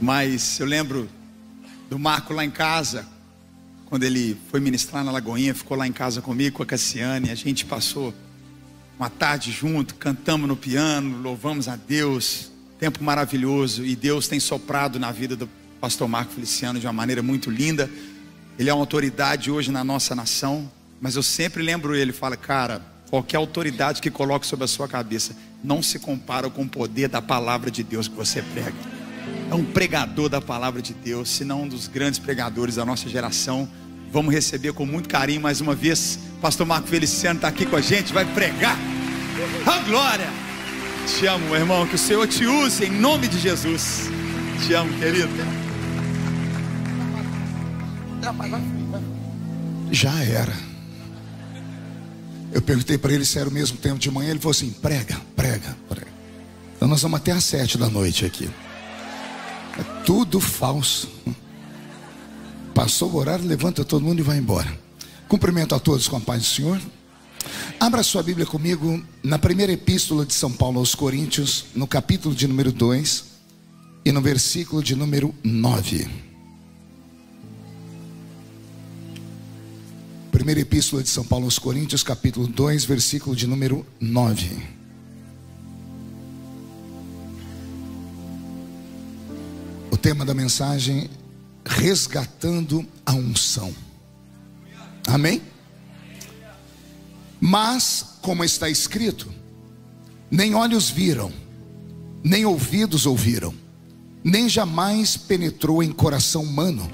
Mas eu lembro do Marco lá em casa, quando ele foi ministrar na Lagoinha, ficou lá em casa comigo, com a Cassiane. A gente passou uma tarde junto, cantamos no piano, louvamos a Deus, tempo maravilhoso. E Deus tem soprado na vida do pastor Marco Feliciano de uma maneira muito linda. Ele é uma autoridade hoje na nossa nação, mas eu sempre lembro ele, fala: cara, qualquer autoridade que coloque sobre a sua cabeça não se compara com o poder da palavra de Deus que você prega. É um pregador da palavra de Deus, se não um dos grandes pregadores da nossa geração. Vamos receber com muito carinho mais uma vez. Pastor Marco Feliciano está aqui com a gente, vai pregar. A glória! Te amo, meu irmão, que o Senhor te use em nome de Jesus. Te amo, querido. Já era. Eu perguntei para ele se era o mesmo tempo de manhã. Ele falou assim: prega, prega, prega. Então nós vamos até às 7 da noite aqui. É tudo falso. Passou o horário, levanta todo mundo e vai embora. Cumprimento a todos com a paz do Senhor. Abra sua Bíblia comigo na primeira epístola de São Paulo aos Coríntios, no capítulo de número 2 e no versículo de número 9. Primeira epístola de São Paulo aos Coríntios, capítulo 2, versículo de número 9. O tema da mensagem: resgatando a unção. Amém? Mas, como está escrito, nem olhos viram, nem ouvidos ouviram, nem jamais penetrou em coração humano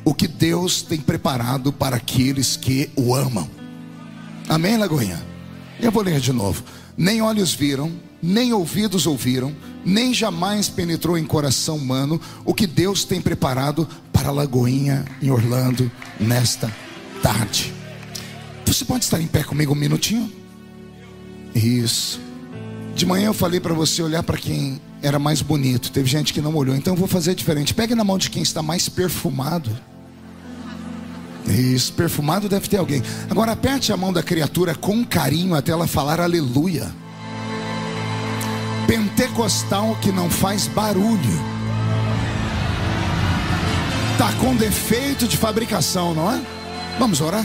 o que Deus tem preparado para aqueles que o amam. Amém, Lagoinha? Eu vou ler de novo. Nem olhos viram, nem ouvidos ouviram, nem jamais penetrou em coração humano o que Deus tem preparado para a Lagoinha, em Orlando, nesta tarde. Você pode estar em pé comigo um minutinho? Isso. De manhã eu falei para você olhar para quem era mais bonito. Teve gente que não olhou, então eu vou fazer diferente. Pegue na mão de quem está mais perfumado. Isso, perfumado deve ter alguém. Agora aperte a mão da criatura com carinho até ela falar aleluia. Pentecostal que não faz barulho. Está com defeito de fabricação, não é? Vamos orar?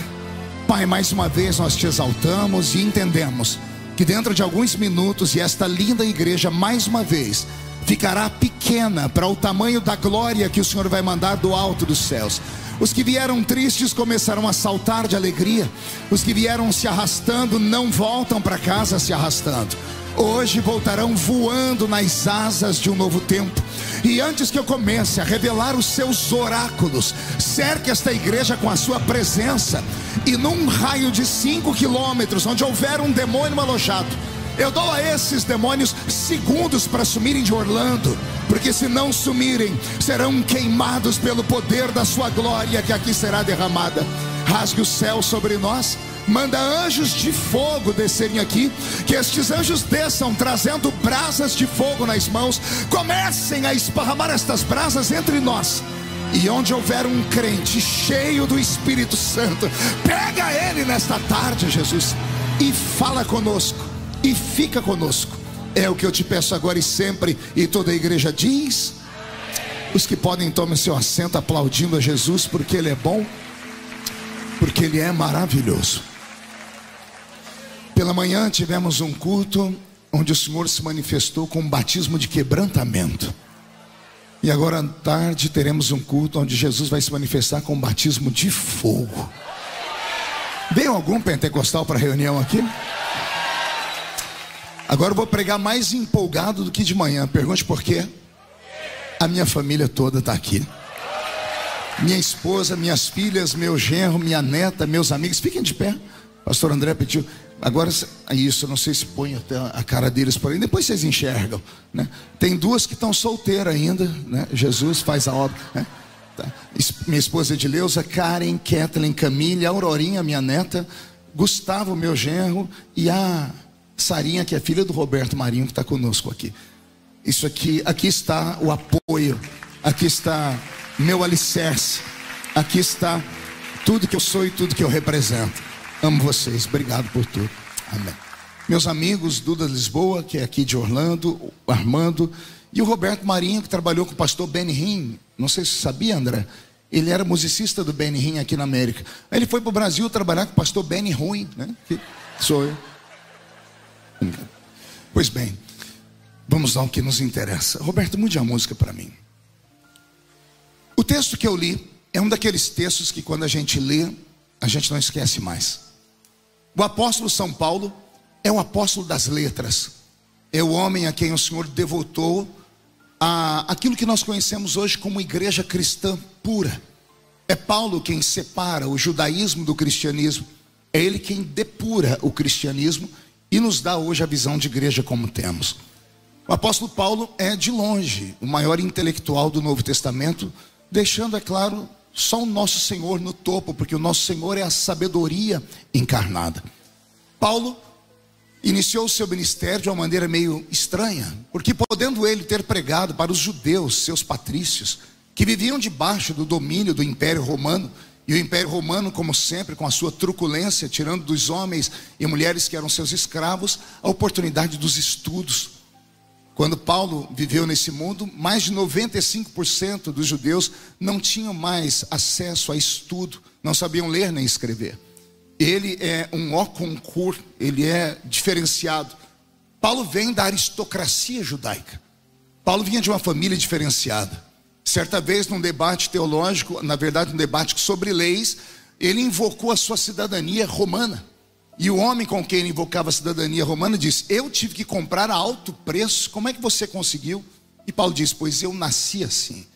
Pai, mais uma vez nós te exaltamos e entendemos que dentro de alguns minutos, e esta linda igreja mais uma vez ficará pequena para o tamanho da glória que o Senhor vai mandar do alto dos céus. Os que vieram tristes começarão a saltar de alegria. Os que vieram se arrastando não voltam para casa se arrastando. Hoje voltarão voando nas asas de um novo tempo. E antes que eu comece a revelar os seus oráculos, cerque esta igreja com a sua presença. E num raio de 5 quilômetros, onde houver um demônio alojado, eu dou a esses demônios segundos para sumirem de Orlando, porque se não sumirem, serão queimados pelo poder da sua glória que aqui será derramada. Rasgue o céu sobre nós. Manda anjos de fogo descerem aqui. Que estes anjos desçam trazendo brasas de fogo nas mãos. Comecem a esparramar estas brasas entre nós. E onde houver um crente cheio do Espírito Santo, pega ele nesta tarde, Jesus, e fala conosco, e fica conosco. É o que eu te peço agora e sempre. E toda a igreja diz. Os que podem, tomem seu assento aplaudindo a Jesus, porque Ele é bom, porque Ele é maravilhoso. Pela manhã tivemos um culto onde o Senhor se manifestou com um batismo de quebrantamento. E agora à tarde teremos um culto onde Jesus vai se manifestar com um batismo de fogo. Veio algum pentecostal para a reunião aqui? Agora eu vou pregar mais empolgado do que de manhã. Pergunte por quê? A minha família toda está aqui. Minha esposa, minhas filhas, meu genro, minha neta, meus amigos. Fiquem de pé. Pastor André pediu. Agora, isso, não sei se põe até a cara deles por aí. Depois vocês enxergam, né? Tem duas que estão solteiras ainda, né? Jesus faz a obra, né? Tá. Minha esposa Edileuza, Karen, Kathleen, Camille, Aurorinha, minha neta, Gustavo, meu genro, e a Sarinha, que é filha do Roberto Marinho, que está conosco aqui. Isso aqui está o apoio. Aqui está meu alicerce. Aqui está tudo que eu sou e tudo que eu represento. Amo vocês, obrigado por tudo. Amém. Meus amigos, Duda Lisboa, que é aqui de Orlando, Armando E o Roberto Marinho, que trabalhou com o pastor Benny Hinn, não sei se você sabia, André, ele era musicista do Benny Hinn aqui na América. Aí ele foi para o Brasil trabalhar com o pastor Benny Ruim, né? Que sou eu. Pois bem, vamos ao que nos interessa. Roberto, mude a música para mim. O texto que eu li é um daqueles textos que quando a gente lê, a gente não esquece mais. O apóstolo São Paulo é o apóstolo das letras. É o homem a quem o Senhor devotou aquilo que nós conhecemos hoje como igreja cristã pura. É Paulo quem separa o judaísmo do cristianismo. É ele quem depura o cristianismo e nos dá hoje a visão de igreja como temos. O apóstolo Paulo é de longe o maior intelectual do Novo Testamento, deixando, é claro, só o nosso Senhor no topo, porque o nosso Senhor é a sabedoria encarnada. Paulo iniciou o seu ministério de uma maneira meio estranha, porque podendo ele ter pregado para os judeus, seus patrícios, que viviam debaixo do domínio do Império Romano, e o Império Romano, como sempre, com a sua truculência, tirando dos homens e mulheres que eram seus escravos, a oportunidade dos estudos. Quando Paulo viveu nesse mundo, mais de 95% dos judeus não tinham mais acesso a estudo, não sabiam ler nem escrever. Ele é um haut concours, ele é diferenciado. Paulo vem da aristocracia judaica. Paulo vinha de uma família diferenciada. Certa vez, num debate teológico, na verdade um debate sobre leis, ele invocou a sua cidadania romana. E o homem com quem ele invocava a cidadania romana disse: eu tive que comprar a alto preço, como é que você conseguiu? E Paulo diz: pois eu nasci assim.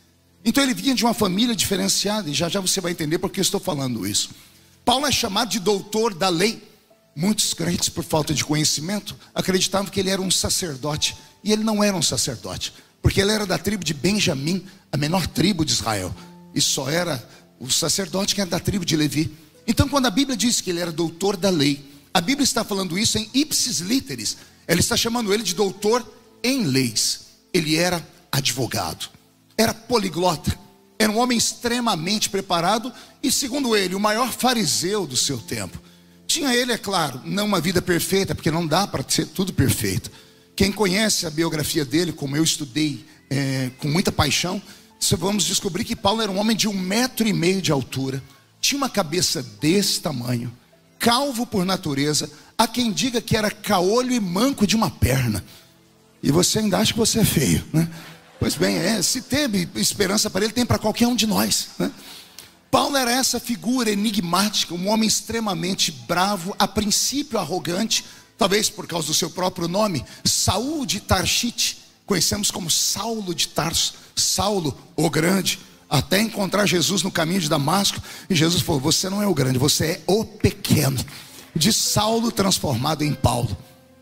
Então ele vinha de uma família diferenciada, e já já você vai entender por que eu estou falando isso. Paulo é chamado de doutor da lei. Muitos crentes, por falta de conhecimento, acreditavam que ele era um sacerdote. E ele não era um sacerdote, porque ele era da tribo de Benjamim, a menor tribo de Israel. E só era o sacerdote que era da tribo de Levi. Então quando a Bíblia diz que ele era doutor da lei, a Bíblia está falando isso em ipsis literis. Ela está chamando ele de doutor em leis. Ele era advogado, era poliglota, era um homem extremamente preparado e, segundo ele, o maior fariseu do seu tempo. Tinha ele, é claro, não uma vida perfeita, porque não dá para ser tudo perfeito. Quem conhece a biografia dele, como eu estudei com muita paixão, vamos descobrir que Paulo era um homem de 1,5 metro de altura, tinha uma cabeça desse tamanho, calvo por natureza. Há quem diga que era caolho e manco de uma perna. E você ainda acha que você é feio, né? Pois bem, se teve esperança para ele, tem para qualquer um de nós, né? Paulo era essa figura enigmática, um homem extremamente bravo, a princípio arrogante, talvez por causa do seu próprio nome, Saul de Tarshite, conhecemos como Saulo de Tarso, Saulo o Grande, até encontrar Jesus no caminho de Damasco, e Jesus falou: você não é o grande, você é o pequeno. De Saulo transformado em Paulo.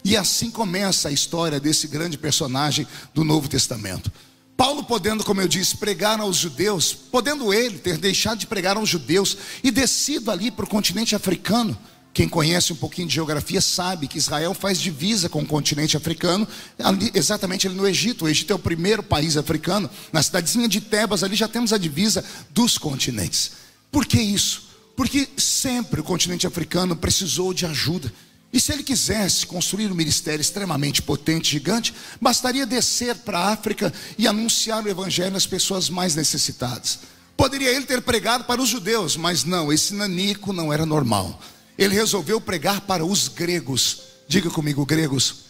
E assim começa a história desse grande personagem do Novo Testamento. Paulo, podendo, como eu disse, pregar aos judeus, podendo ele ter deixado de pregar aos judeus e descido ali para o continente africano. Quem conhece um pouquinho de geografia sabe que Israel faz divisa com o continente africano, ali, exatamente ali no Egito. O Egito é o primeiro país africano. Na cidadezinha de Tebas ali já temos a divisa dos continentes. Por que isso? Porque sempre o continente africano precisou de ajuda. E se ele quisesse construir um ministério extremamente potente, gigante, bastaria descer para a África e anunciar o evangelho às pessoas mais necessitadas. Poderia ele ter pregado para os judeus, mas não, esse nanico não era normal. Ele resolveu pregar para os gregos. Diga comigo, gregos.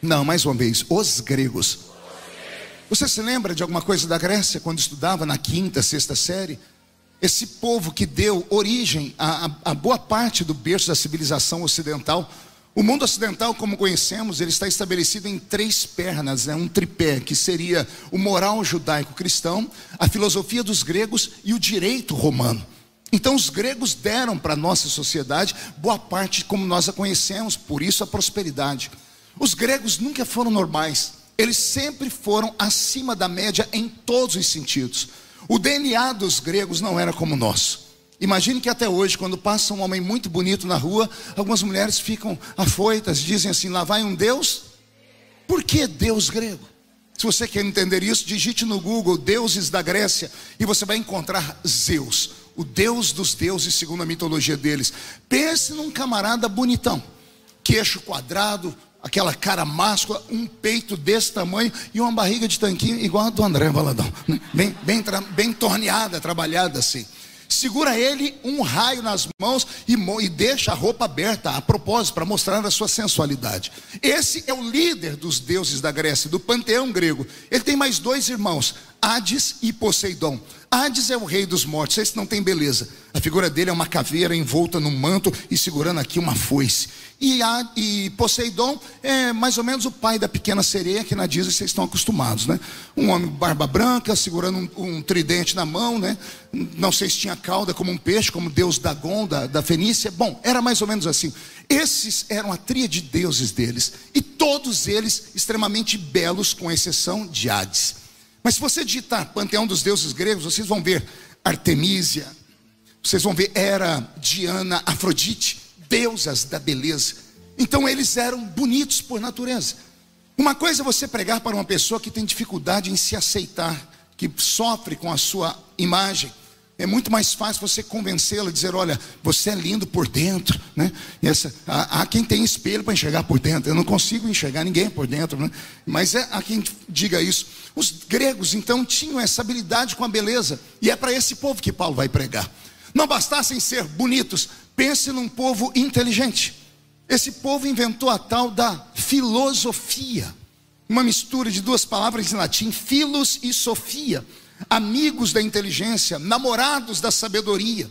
Não, mais uma vez, os gregos. Você se lembra de alguma coisa da Grécia, quando estudava na 5ª, 6ª série? Esse povo que deu origem a boa parte do berço da civilização ocidental. O mundo ocidental, como conhecemos, ele está estabelecido em 3 pernas, um tripé, que seria o moral judaico-cristão, a filosofia dos gregos e o direito romano. Então os gregos deram para a nossa sociedade boa parte como nós a conhecemos, por isso a prosperidade. Os gregos nunca foram normais, eles sempre foram acima da média em todos os sentidos. O DNA dos gregos não era como o nosso. Imagine que até hoje, quando passa um homem muito bonito na rua, algumas mulheres ficam afoitas, dizem assim: lá vai um Deus? Por que Deus grego? Se você quer entender isso, digite no Google deuses da Grécia e você vai encontrar Zeus, o deus dos deuses segundo a mitologia deles. Pense num camarada bonitão, queixo quadrado, aquela cara máscula, um peito desse tamanho e uma barriga de tanquinho igual a do André Valadão, né? Bem torneada, trabalhada assim. Segura ele um raio nas mãos e deixa a roupa aberta, a propósito, para mostrar a sua sensualidade. Esse é o líder dos deuses da Grécia, do panteão grego. Ele tem mais 2 irmãos, Hades e Poseidon. Hades é o rei dos mortos, esse não tem beleza. A figura dele é uma caveira envolta num manto e segurando aqui uma foice. E Poseidon é mais ou menos o pai da pequena sereia, que na Disney vocês estão acostumados, né? Um homem barba branca, segurando um tridente na mão, né? Não sei se tinha cauda como um peixe, como deus Dagon da Fenícia. Bom, era mais ou menos assim. Esses eram a tríade de deuses deles, e todos eles extremamente belos, com exceção de Hades. Mas se você digitar panteão dos deuses gregos, vocês vão ver Artemísia, vocês vão ver Hera, Diana, Afrodite, deusas da beleza. Então eles eram bonitos por natureza. Uma coisa é você pregar para uma pessoa que tem dificuldade em se aceitar, que sofre com a sua imagem. É muito mais fácil você convencê-la, dizer: olha, você é lindo por dentro, né? Há quem tem espelho para enxergar por dentro. Eu não consigo enxergar ninguém por dentro, né? Mas há quem diga isso. Os gregos então tinham essa habilidade com a beleza, e é para esse povo que Paulo vai pregar. Não bastassem ser bonitos, pense num povo inteligente. Esse povo inventou a tal da filosofia, uma mistura de 2 palavras em latim, philos e sofia. Amigos da inteligência, namorados da sabedoria.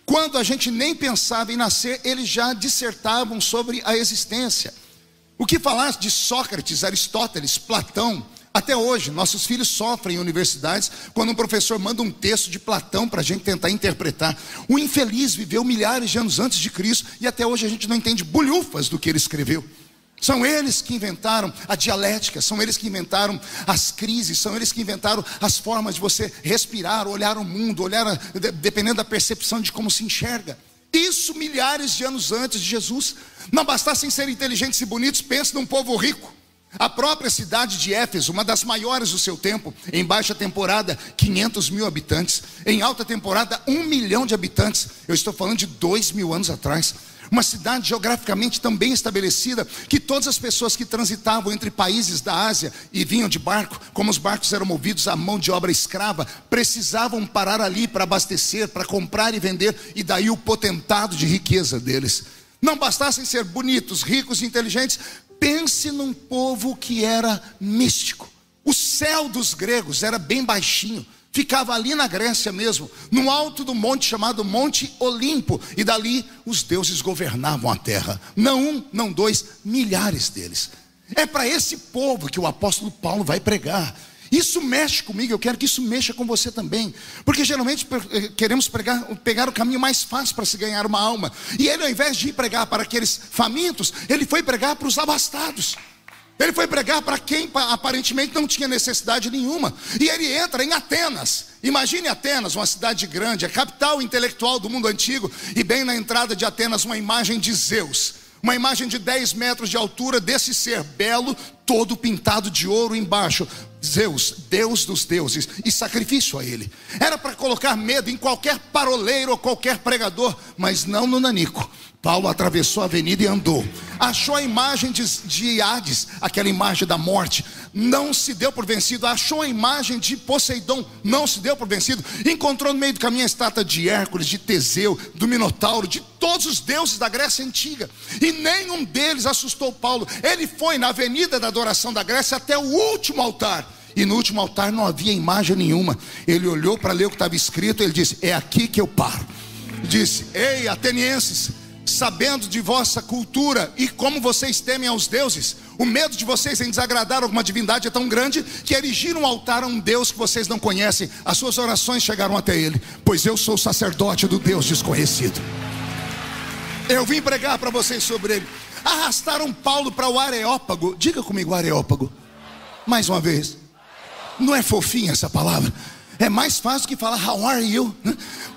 Quando a gente nem pensava em nascer, eles já dissertavam sobre a existência. O que falar de Sócrates, Aristóteles, Platão? Até hoje, nossos filhos sofrem em universidades quando um professor manda um texto de Platão para a gente tentar interpretar. O infeliz viveu milhares de anos antes de Cristo e até hoje a gente não entende bolhufas do que ele escreveu. São eles que inventaram a dialética, são eles que inventaram as crises, são eles que inventaram as formas de você respirar, olhar o mundo, dependendo da percepção de como se enxerga. Isso milhares de anos antes de Jesus. Não bastassem ser inteligentes e bonitos, pense num povo rico. A própria cidade de Éfeso, uma das maiores do seu tempo, em baixa temporada 500 mil habitantes, em alta temporada 1 milhão de habitantes. Eu estou falando de 2.000 anos atrás. Uma cidade geograficamente tão bem estabelecida que todas as pessoas que transitavam entre países da Ásia e vinham de barco, como os barcos eram movidos à mão de obra escrava, precisavam parar ali para abastecer, para comprar e vender, e daí o potentado de riqueza deles. Não bastassem ser bonitos, ricos e inteligentes, pense num povo que era místico. O céu dos gregos era bem baixinho, ficava ali na Grécia mesmo, no alto do monte chamado Monte Olimpo, e dali os deuses governavam a terra. Não um, não 2, milhares deles. É para esse povo que o apóstolo Paulo vai pregar. Isso mexe comigo, eu quero que isso mexa com você também, porque geralmente queremos pegar o caminho mais fácil para se ganhar uma alma, e ele, ao invés de ir pregar para aqueles famintos, ele foi pregar para os abastados. Ele foi pregar para quem aparentemente não tinha necessidade nenhuma. E ele entra em Atenas. Imagine Atenas, uma cidade grande, a capital intelectual do mundo antigo. E bem na entrada de Atenas, uma imagem de Zeus. Uma imagem de 10 metros de altura desse ser belo, todo pintado de ouro embaixo. Zeus, Deus dos deuses, e sacrifício a ele. Era para colocar medo em qualquer paroleiro ou qualquer pregador, mas não no nanico. Paulo atravessou a avenida e andou. Achou a imagem de Hades, aquela imagem da morte, não se deu por vencido. Achou a imagem de Poseidon, não se deu por vencido. Encontrou no meio do caminho a estátua de Hércules, de Teseu, do Minotauro, de todos os deuses da Grécia Antiga. E nenhum deles assustou Paulo. Ele foi na avenida da adoração da Grécia até o último altar. E no último altar não havia imagem nenhuma. Ele olhou para ler o que estava escrito. Ele disse: é aqui que eu paro. Disse: ei, atenienses, sabendo de vossa cultura e como vocês temem aos deuses, o medo de vocês em desagradar alguma divindade é tão grande que erigiram um altar a um Deus que vocês não conhecem. As suas orações chegaram até ele, pois eu sou sacerdote do Deus desconhecido. Eu vim pregar para vocês sobre ele. Arrastaram Paulo para o Areópago. Diga comigo, Areópago. Mais uma vez. Não é fofinha essa palavra? É mais fácil que falar how are you?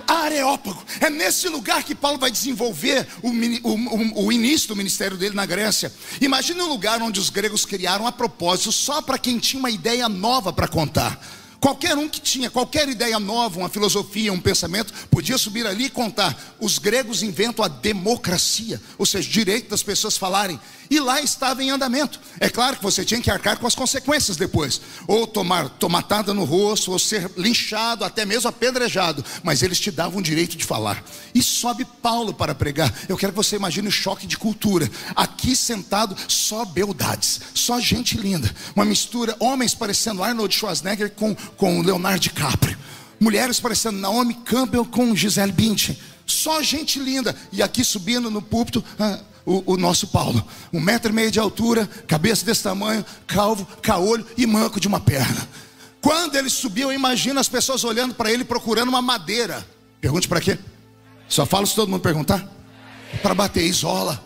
Areópago. É nesse lugar que Paulo vai desenvolver o início do ministério dele na Grécia. Imagine um lugar onde os gregos criaram a propósito, só para quem tinha uma ideia nova para contar. Qualquer um que tinha qualquer ideia nova, uma filosofia, um pensamento, podia subir ali e contar. Os gregos inventam a democracia, ou seja, direito das pessoas falarem. e lá estava em andamento. É claro que você tinha que arcar com as consequências depois, ou tomar tomatada no rosto, ou ser linchado, até mesmo apedrejado, mas eles te davam o direito de falar. E sobe Paulo para pregar. Eu quero que você imagine o choque de cultura. Aqui sentado, só beldades, só gente linda, uma mistura, homens parecendo Arnold Schwarzenegger com Leonardo DiCaprio, mulheres parecendo Naomi Campbell com Gisele Bündchen, só gente linda. E aqui subindo no púlpito, o nosso Paulo, 1,5 m de altura, cabeça desse tamanho, calvo, caolho e manco de uma perna. Quando ele subiu, eu imagino as pessoas olhando para ele, procurando uma madeira. Pergunte para quê? Só falo se todo mundo perguntar. Para bater, isola.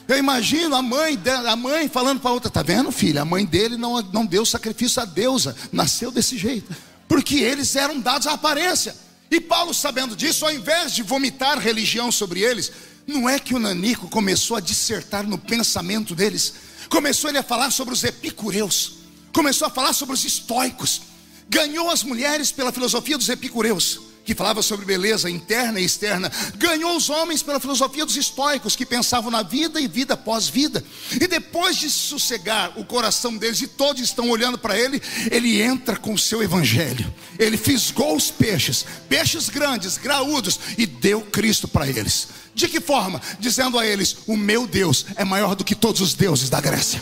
Eu imagino a mãe falando para a outra: tá vendo, filha? A mãe dele não deu sacrifício à deusa, nasceu desse jeito, porque eles eram dados à aparência. E Paulo, sabendo disso, ao invés de vomitar religião sobre eles, não é que o nanico começou a dissertar no pensamento deles, começou ele a falar sobre os epicureus, começou a falar sobre os estoicos, ganhou as mulheres pela filosofia dos epicureus, que falava sobre beleza interna e externa, ganhou os homens pela filosofia dos estoicos, que pensavam na vida e vida após vida. E depois de sossegar o coração deles, e todos estão olhando para ele, ele entra com o seu evangelho. Ele fisgou os peixes grandes, graúdos, e deu Cristo para eles. De que forma? Dizendo a eles: o meu Deus é maior do que todos os deuses da Grécia.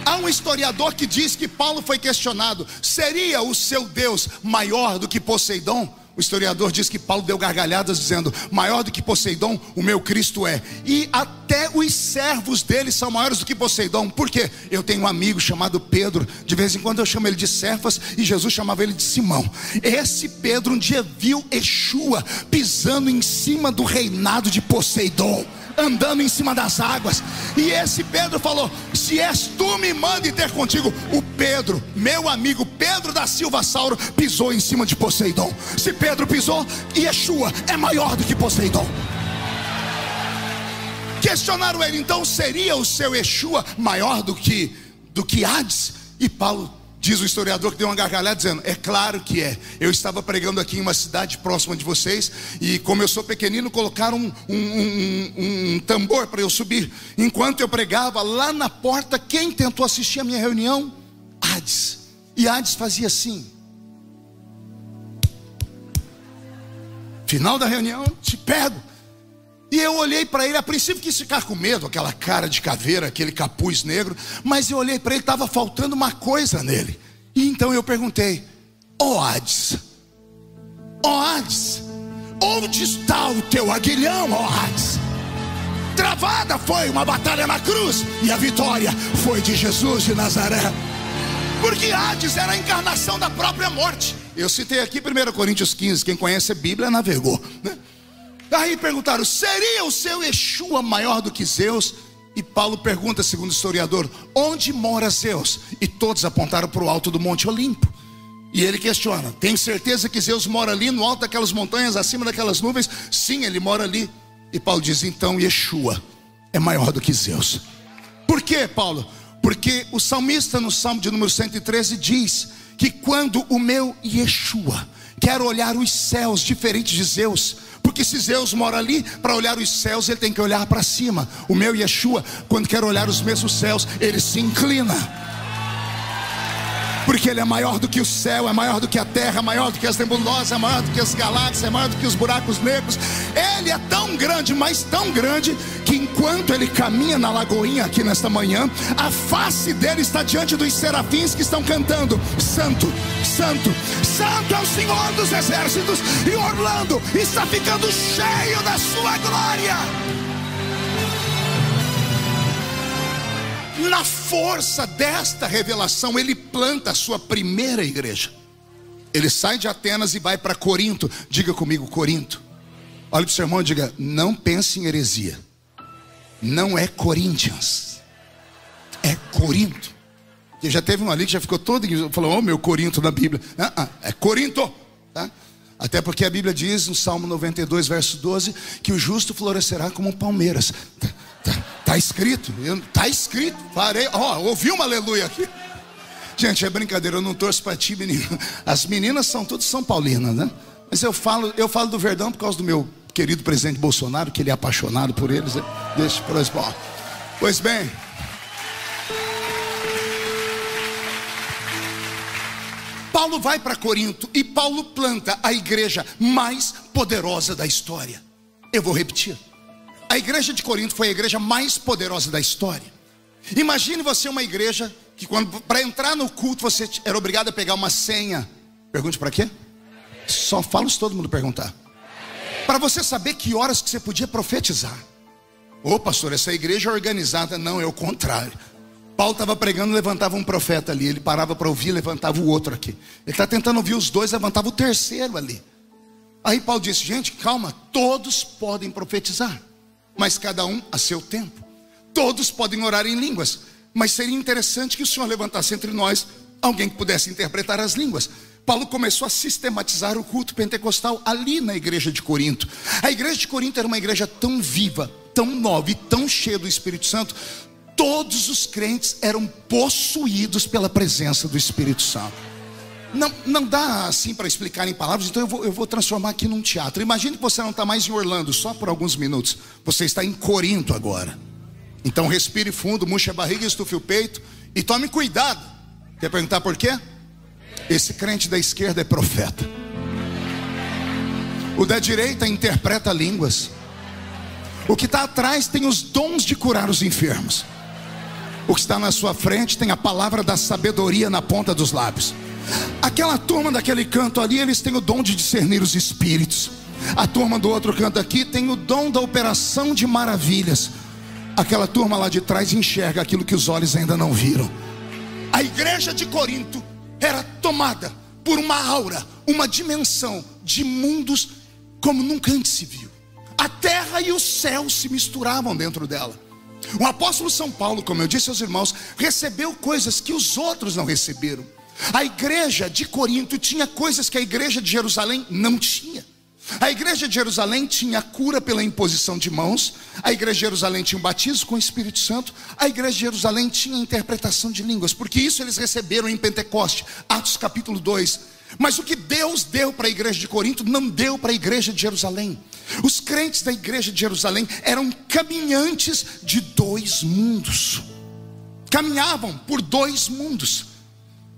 Há um historiador que diz que Paulo foi questionado: seria o seu Deus maior do que Poseidon? O historiador diz que Paulo deu gargalhadas dizendo: maior do que Poseidon, o meu Cristo é. E até os servos dele são maiores do que Poseidon. Por quê? Eu tenho um amigo chamado Pedro, de vez em quando eu chamo ele de Cefas, e Jesus chamava ele de Simão. Esse Pedro um dia viu Yeshua pisando em cima do reinado de Poseidon, andando em cima das águas. E esse Pedro falou: se és tu, me mande ter contigo. O Pedro, meu amigo Pedro da Silva Sauro, pisou em cima de Poseidon. Se Pedro pisou, Yeshua é maior do que Poseidon. Questionaram ele: então seria o seu Yeshua maior do que Hades? E Paulo, diz o historiador, que deu uma gargalhada dizendo: é claro que é. Eu estava pregando aqui em uma cidade próxima de vocês, e como eu sou pequenino, colocaram um tambor para eu subir. Enquanto eu pregava, lá na porta, quem tentou assistir a minha reunião? Hades. E Hades fazia assim. Final da reunião, te pego. E eu olhei para ele, a princípio quis ficar com medo, aquela cara de caveira, aquele capuz negro, mas eu olhei para ele, estava faltando uma coisa nele. E então eu perguntei: Hades, Hades, onde está o teu aguilhão, Hades? Travada foi uma batalha na cruz, e a vitória foi de Jesus de Nazaré. Porque Hades era a encarnação da própria morte. Eu citei aqui 1 Coríntios 15, quem conhece a Bíblia navegou, né? Aí perguntaram: seria o seu Yeshua maior do que Zeus? E Paulo pergunta, segundo o historiador: onde mora Zeus? E todos apontaram para o alto do Monte Olimpo. E ele questiona: tem certeza que Zeus mora ali no alto daquelas montanhas, acima daquelas nuvens? Sim, ele mora ali. E Paulo diz: então Yeshua é maior do que Zeus. Por quê, Paulo? Porque o salmista, no Salmo de número 113, diz que quando o meu Yeshua quer olhar os céus, diferente de Zeus, porque se Zeus mora ali, para olhar os céus ele tem que olhar para cima. O meu Yeshua, quando quer olhar os mesmos céus, ele se inclina, porque ele é maior do que o céu, é maior do que a terra, é maior do que as nebulosas, é maior do que as galáxias, é maior do que os buracos negros. Ele é tão grande, mas tão grande, que enquanto ele caminha na lagoinha aqui nesta manhã, a face dele está diante dos serafins que estão cantando: Santo, Santo, Santo é o Senhor dos exércitos, e Orlando está ficando cheio da sua glória. Na força desta revelação, ele planta a sua primeira igreja. Ele sai de Atenas e vai para Corinto. Diga comigo, Corinto. Olha para o seu irmão e diga: não pense em heresia. Não é Corinthians, é Corinto. E já teve um ali que já ficou todo, falou: oh, meu Corinto na Bíblia. É Corinto, tá? Até porque a Bíblia diz no Salmo 92, verso 12, que o justo florescerá como palmeiras. Está escrito, farei. Ouvi uma aleluia aqui. Gente, é brincadeira, eu não torço para ti, menino. As meninas são todas São Paulinas, né? Mas eu falo do Verdão por causa do meu querido presidente Bolsonaro, que ele é apaixonado por eles. Deixa para eles. Pois bem, Paulo vai para Corinto e Paulo planta a igreja mais poderosa da história. Eu vou repetir. A igreja de Corinto foi a igreja mais poderosa da história. Imagine você uma igreja que para entrar no culto você era obrigado a pegar uma senha. Pergunte para quê? Só falo se todo mundo perguntar. Para você saber que horas que você podia profetizar. Ô pastor, essa igreja é organizada. Não, é o contrário. Paulo estava pregando, levantava um profeta ali. Ele parava para ouvir, levantava o outro aqui. Ele está tentando ouvir os dois, levantava o terceiro ali. Aí Paulo disse, gente, calma, todos podem profetizar, mas cada um a seu tempo. Todos podem orar em línguas, mas seria interessante que o Senhor levantasse entre nós alguém que pudesse interpretar as línguas. Paulo começou a sistematizar o culto pentecostal ali na igreja de Corinto. A igreja de Corinto era uma igreja tão viva, tão nova e tão cheia do Espírito Santo. Todos os crentes eram possuídos pela presença do Espírito Santo. Não dá assim para explicar em palavras, então eu vou transformar aqui num teatro. Imagine que você não está mais em Orlando, só por alguns minutos. Você está em Corinto agora. Então respire fundo, murche a barriga, estufe o peito e tome cuidado. Quer perguntar por quê? Esse crente da esquerda é profeta. O da direita interpreta línguas. O que está atrás tem os dons de curar os enfermos. O que está na sua frente tem a palavra da sabedoria na ponta dos lábios. Aquela turma daquele canto ali, eles têm o dom de discernir os espíritos. A turma do outro canto aqui tem o dom da operação de maravilhas. Aquela turma lá de trás enxerga aquilo que os olhos ainda não viram. A igreja de Corinto era tomada por uma aura, uma dimensão de mundos como nunca antes se viu. A terra e o céu se misturavam dentro dela. O apóstolo São Paulo, como eu disse aos irmãos, recebeu coisas que os outros não receberam. A igreja de Corinto tinha coisas que a igreja de Jerusalém não tinha. A igreja de Jerusalém tinha a cura pela imposição de mãos. A igreja de Jerusalém tinha o batismo com o Espírito Santo. A igreja de Jerusalém tinha a interpretação de línguas, porque isso eles receberam em Pentecoste, Atos capítulo 2. Mas o que Deus deu para a igreja de Corinto não deu para a igreja de Jerusalém. Os crentes da igreja de Jerusalém eram caminhantes de dois mundos. Caminhavam por dois mundos.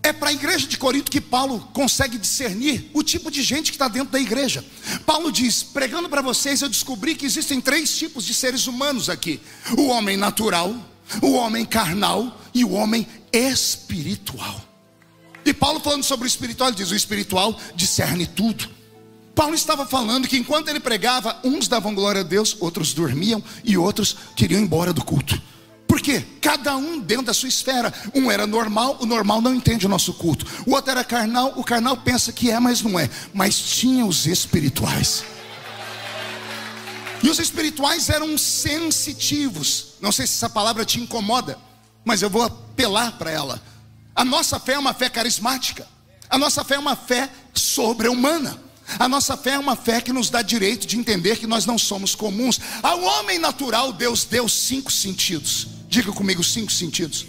É para a igreja de Corinto que Paulo consegue discernir o tipo de gente que está dentro da igreja. Paulo diz, pregando para vocês, eu descobri que existem três tipos de seres humanos aqui: o homem natural, o homem carnal e o homem espiritual. E Paulo, falando sobre o espiritual, ele diz, o espiritual discerne tudo. Paulo estava falando que enquanto ele pregava, uns davam glória a Deus, outros dormiam e outros queriam ir embora do culto. Por quê? Cada um dentro da sua esfera. Um era normal, o normal não entende o nosso culto. O outro era carnal, o carnal pensa que é, mas não é. Mas tinha os espirituais. E os espirituais eram sensitivos. Não sei se essa palavra te incomoda, mas eu vou apelar para ela. A nossa fé é uma fé carismática. A nossa fé é uma fé sobre-humana. A nossa fé é uma fé que nos dá direito de entender que nós não somos comuns. Ao homem natural, Deus deu 5 sentidos. Diga comigo 5 sentidos.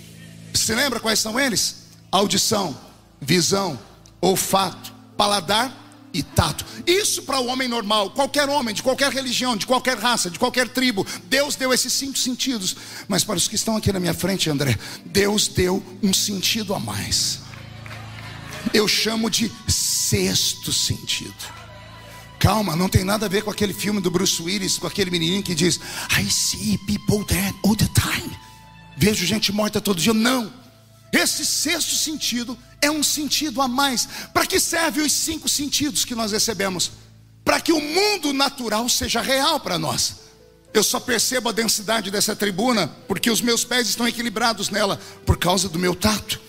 Se lembra quais são eles? Audição, visão, olfato, paladar e tato. Isso para o homem normal, qualquer homem, de qualquer religião, de qualquer raça, de qualquer tribo. Deus deu esses 5 sentidos. Mas para os que estão aqui na minha frente, André, Deus deu um sentido a mais. Eu chamo de 6º sentido. Calma, não tem nada a ver com aquele filme do Bruce Willis, com aquele menininho que diz I see people dead all the time. Vejo gente morta todo dia. Não. Esse 6º sentido é um sentido a mais. Para que servem os 5 sentidos que nós recebemos? Para que o mundo natural seja real para nós. Eu só percebo a densidade dessa tribuna porque os meus pés estão equilibrados nela, por causa do meu tato.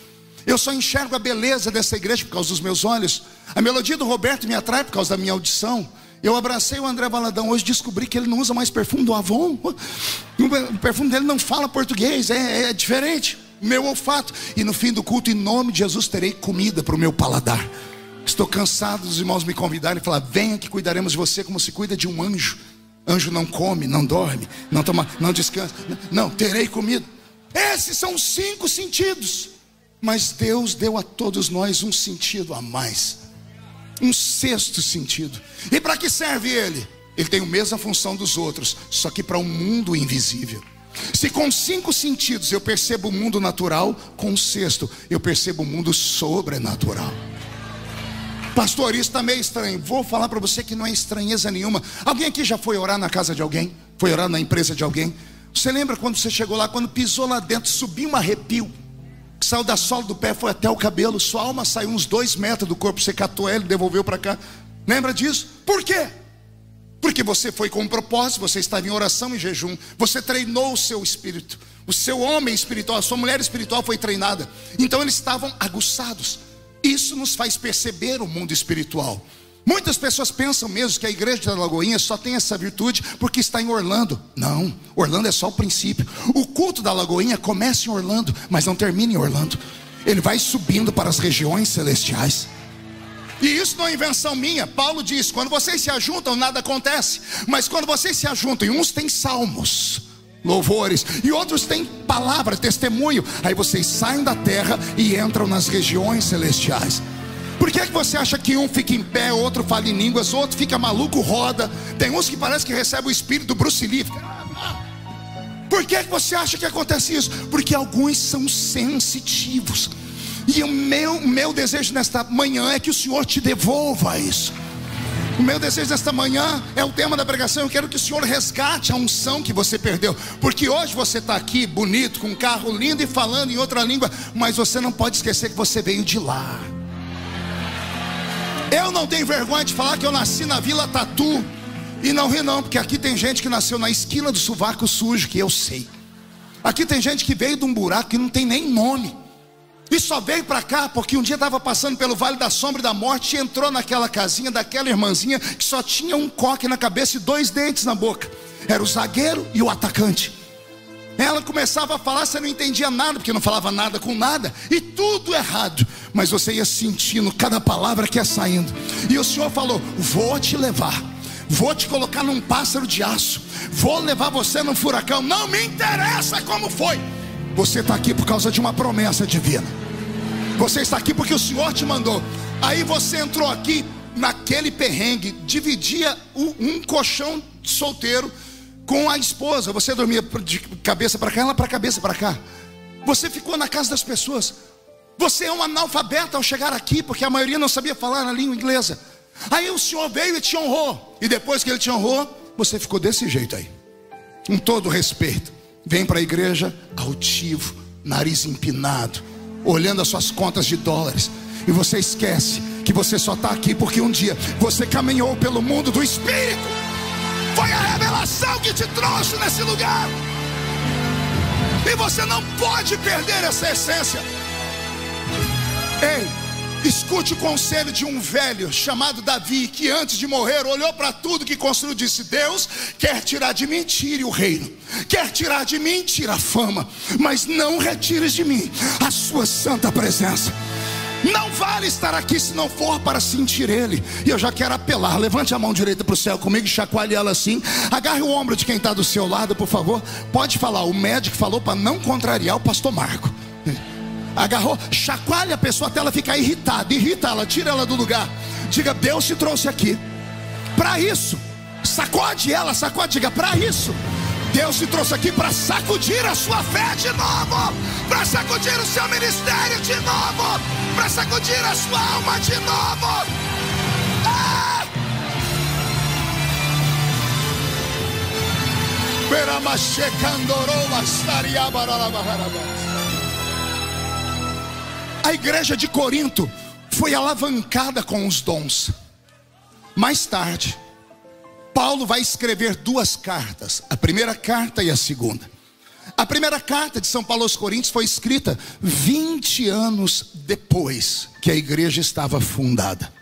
Eu só enxergo a beleza dessa igreja por causa dos meus olhos. A melodia do Roberto me atrai por causa da minha audição. Eu abracei o André Valadão, hoje descobri que ele não usa mais perfume do Avon. O perfume dele não fala português, é diferente. Meu olfato. E no fim do culto, em nome de Jesus, terei comida para o meu paladar. Estou cansado dos irmãos me convidarem e falar, venha que cuidaremos de você como se cuida de um anjo. Anjo não come, não dorme, não toma, não descansa. Não, terei comida. Esses são os 5 sentidos. Mas Deus deu a todos nós um sentido a mais. Um 6º sentido. E para que serve ele? Ele tem a mesma função dos outros, só que para um mundo invisível. Se com 5 sentidos eu percebo o mundo natural, com o 6º eu percebo o mundo sobrenatural. Pastor, isso está meio estranho. Vou falar para você que não é estranheza nenhuma. Alguém aqui já foi orar na casa de alguém? Foi orar na empresa de alguém? Você lembra quando você chegou lá, quando pisou lá dentro, subiu um arrepio, que saiu da sola do pé, foi até o cabelo, sua alma saiu uns 2 metros do corpo, você catou ela e devolveu para cá. Lembra disso? Por quê? Porque você foi com um propósito, você estava em oração e jejum, você treinou o seu espírito, o seu homem espiritual, a sua mulher espiritual foi treinada. Então eles estavam aguçados. Isso nos faz perceber o mundo espiritual. Muitas pessoas pensam mesmo que a igreja da Lagoinha só tem essa virtude porque está em Orlando. Não, Orlando é só o princípio. O culto da Lagoinha começa em Orlando, mas não termina em Orlando. Ele vai subindo para as regiões celestiais. E isso não é invenção minha. Paulo diz: quando vocês se ajuntam, nada acontece. Mas quando vocês se ajuntam, e uns têm salmos, louvores, e outros têm palavra, testemunho, aí vocês saem da terra e entram nas regiões celestiais. Por que você acha que um fica em pé, outro fala em línguas, outro fica maluco, roda? Tem uns que parece que recebe o espírito do Bruce Lee. Por que você acha que acontece isso? Porque alguns são sensitivos. E o meu desejo nesta manhã é que o Senhor te devolva isso. O meu desejo nesta manhã é o tema da pregação. Eu quero que o Senhor resgate a unção que você perdeu. Porque hoje você está aqui bonito, com um carro lindo e falando em outra língua, mas você não pode esquecer que você veio de lá. Eu não tenho vergonha de falar que eu nasci na Vila Tatu. E não ri não, porque aqui tem gente que nasceu na esquina do sovaco sujo, que eu sei. Aqui tem gente que veio de um buraco que não tem nem nome, e só veio para cá porque um dia estava passando pelo Vale da Sombra e da Morte e entrou naquela casinha daquela irmãzinha que só tinha um coque na cabeça e 2 dentes na boca. Era o zagueiro e o atacante. Ela começava a falar, você não entendia nada, porque não falava nada com nada, e tudo errado, mas você ia sentindo cada palavra que ia saindo. E o Senhor falou: vou te levar, vou te colocar num pássaro de aço, vou levar você num furacão. Não me interessa como foi. Você está aqui por causa de uma promessa divina. Você está aqui porque o Senhor te mandou. Aí você entrou aqui naquele perrengue, dividia um colchão solteiro com a esposa. Você dormia de cabeça para cá, ela para cabeça para cá. Você ficou na casa das pessoas. Você é um analfabeto ao chegar aqui, porque a maioria não sabia falar na língua inglesa. Aí o Senhor veio e te honrou. E depois que Ele te honrou, você ficou desse jeito aí, com todo respeito. Vem para a igreja altivo, nariz empinado, olhando as suas contas de dólares. E você esquece que você só está aqui porque um dia você caminhou pelo mundo do Espírito. Foi a revelação que te trouxe nesse lugar. E você não pode perder essa essência. Ei, escute o conselho de um velho chamado Davi, que antes de morrer olhou para tudo que construiu e disse: Deus quer tirar de mim, tire o reino. Quer tirar de mim, tira a fama, mas não retires de mim a sua santa presença. Não vale estar aqui se não for para sentir Ele. E eu já quero apelar. Levante a mão direita para o céu comigo e chacoalhe ela assim. Agarre o ombro de quem está do seu lado, por favor. Pode falar: o médico falou para não contrariar o pastor Marco. Agarrou, chacoalhe a pessoa até ela ficar irritada. Irrita ela, tira ela do lugar. Diga: Deus te trouxe aqui para isso. Sacode ela, sacode, diga: para isso. Deus te trouxe aqui para sacudir a sua fé de novo, para sacudir o seu ministério de novo, para sacudir a sua alma de novo. Ah! A igreja de Corinto foi alavancada com os dons. Mais tarde, Paulo vai escrever 2 cartas, a primeira carta e a segunda. A primeira carta de São Paulo aos Coríntios foi escrita 20 anos depois que a igreja estava fundada.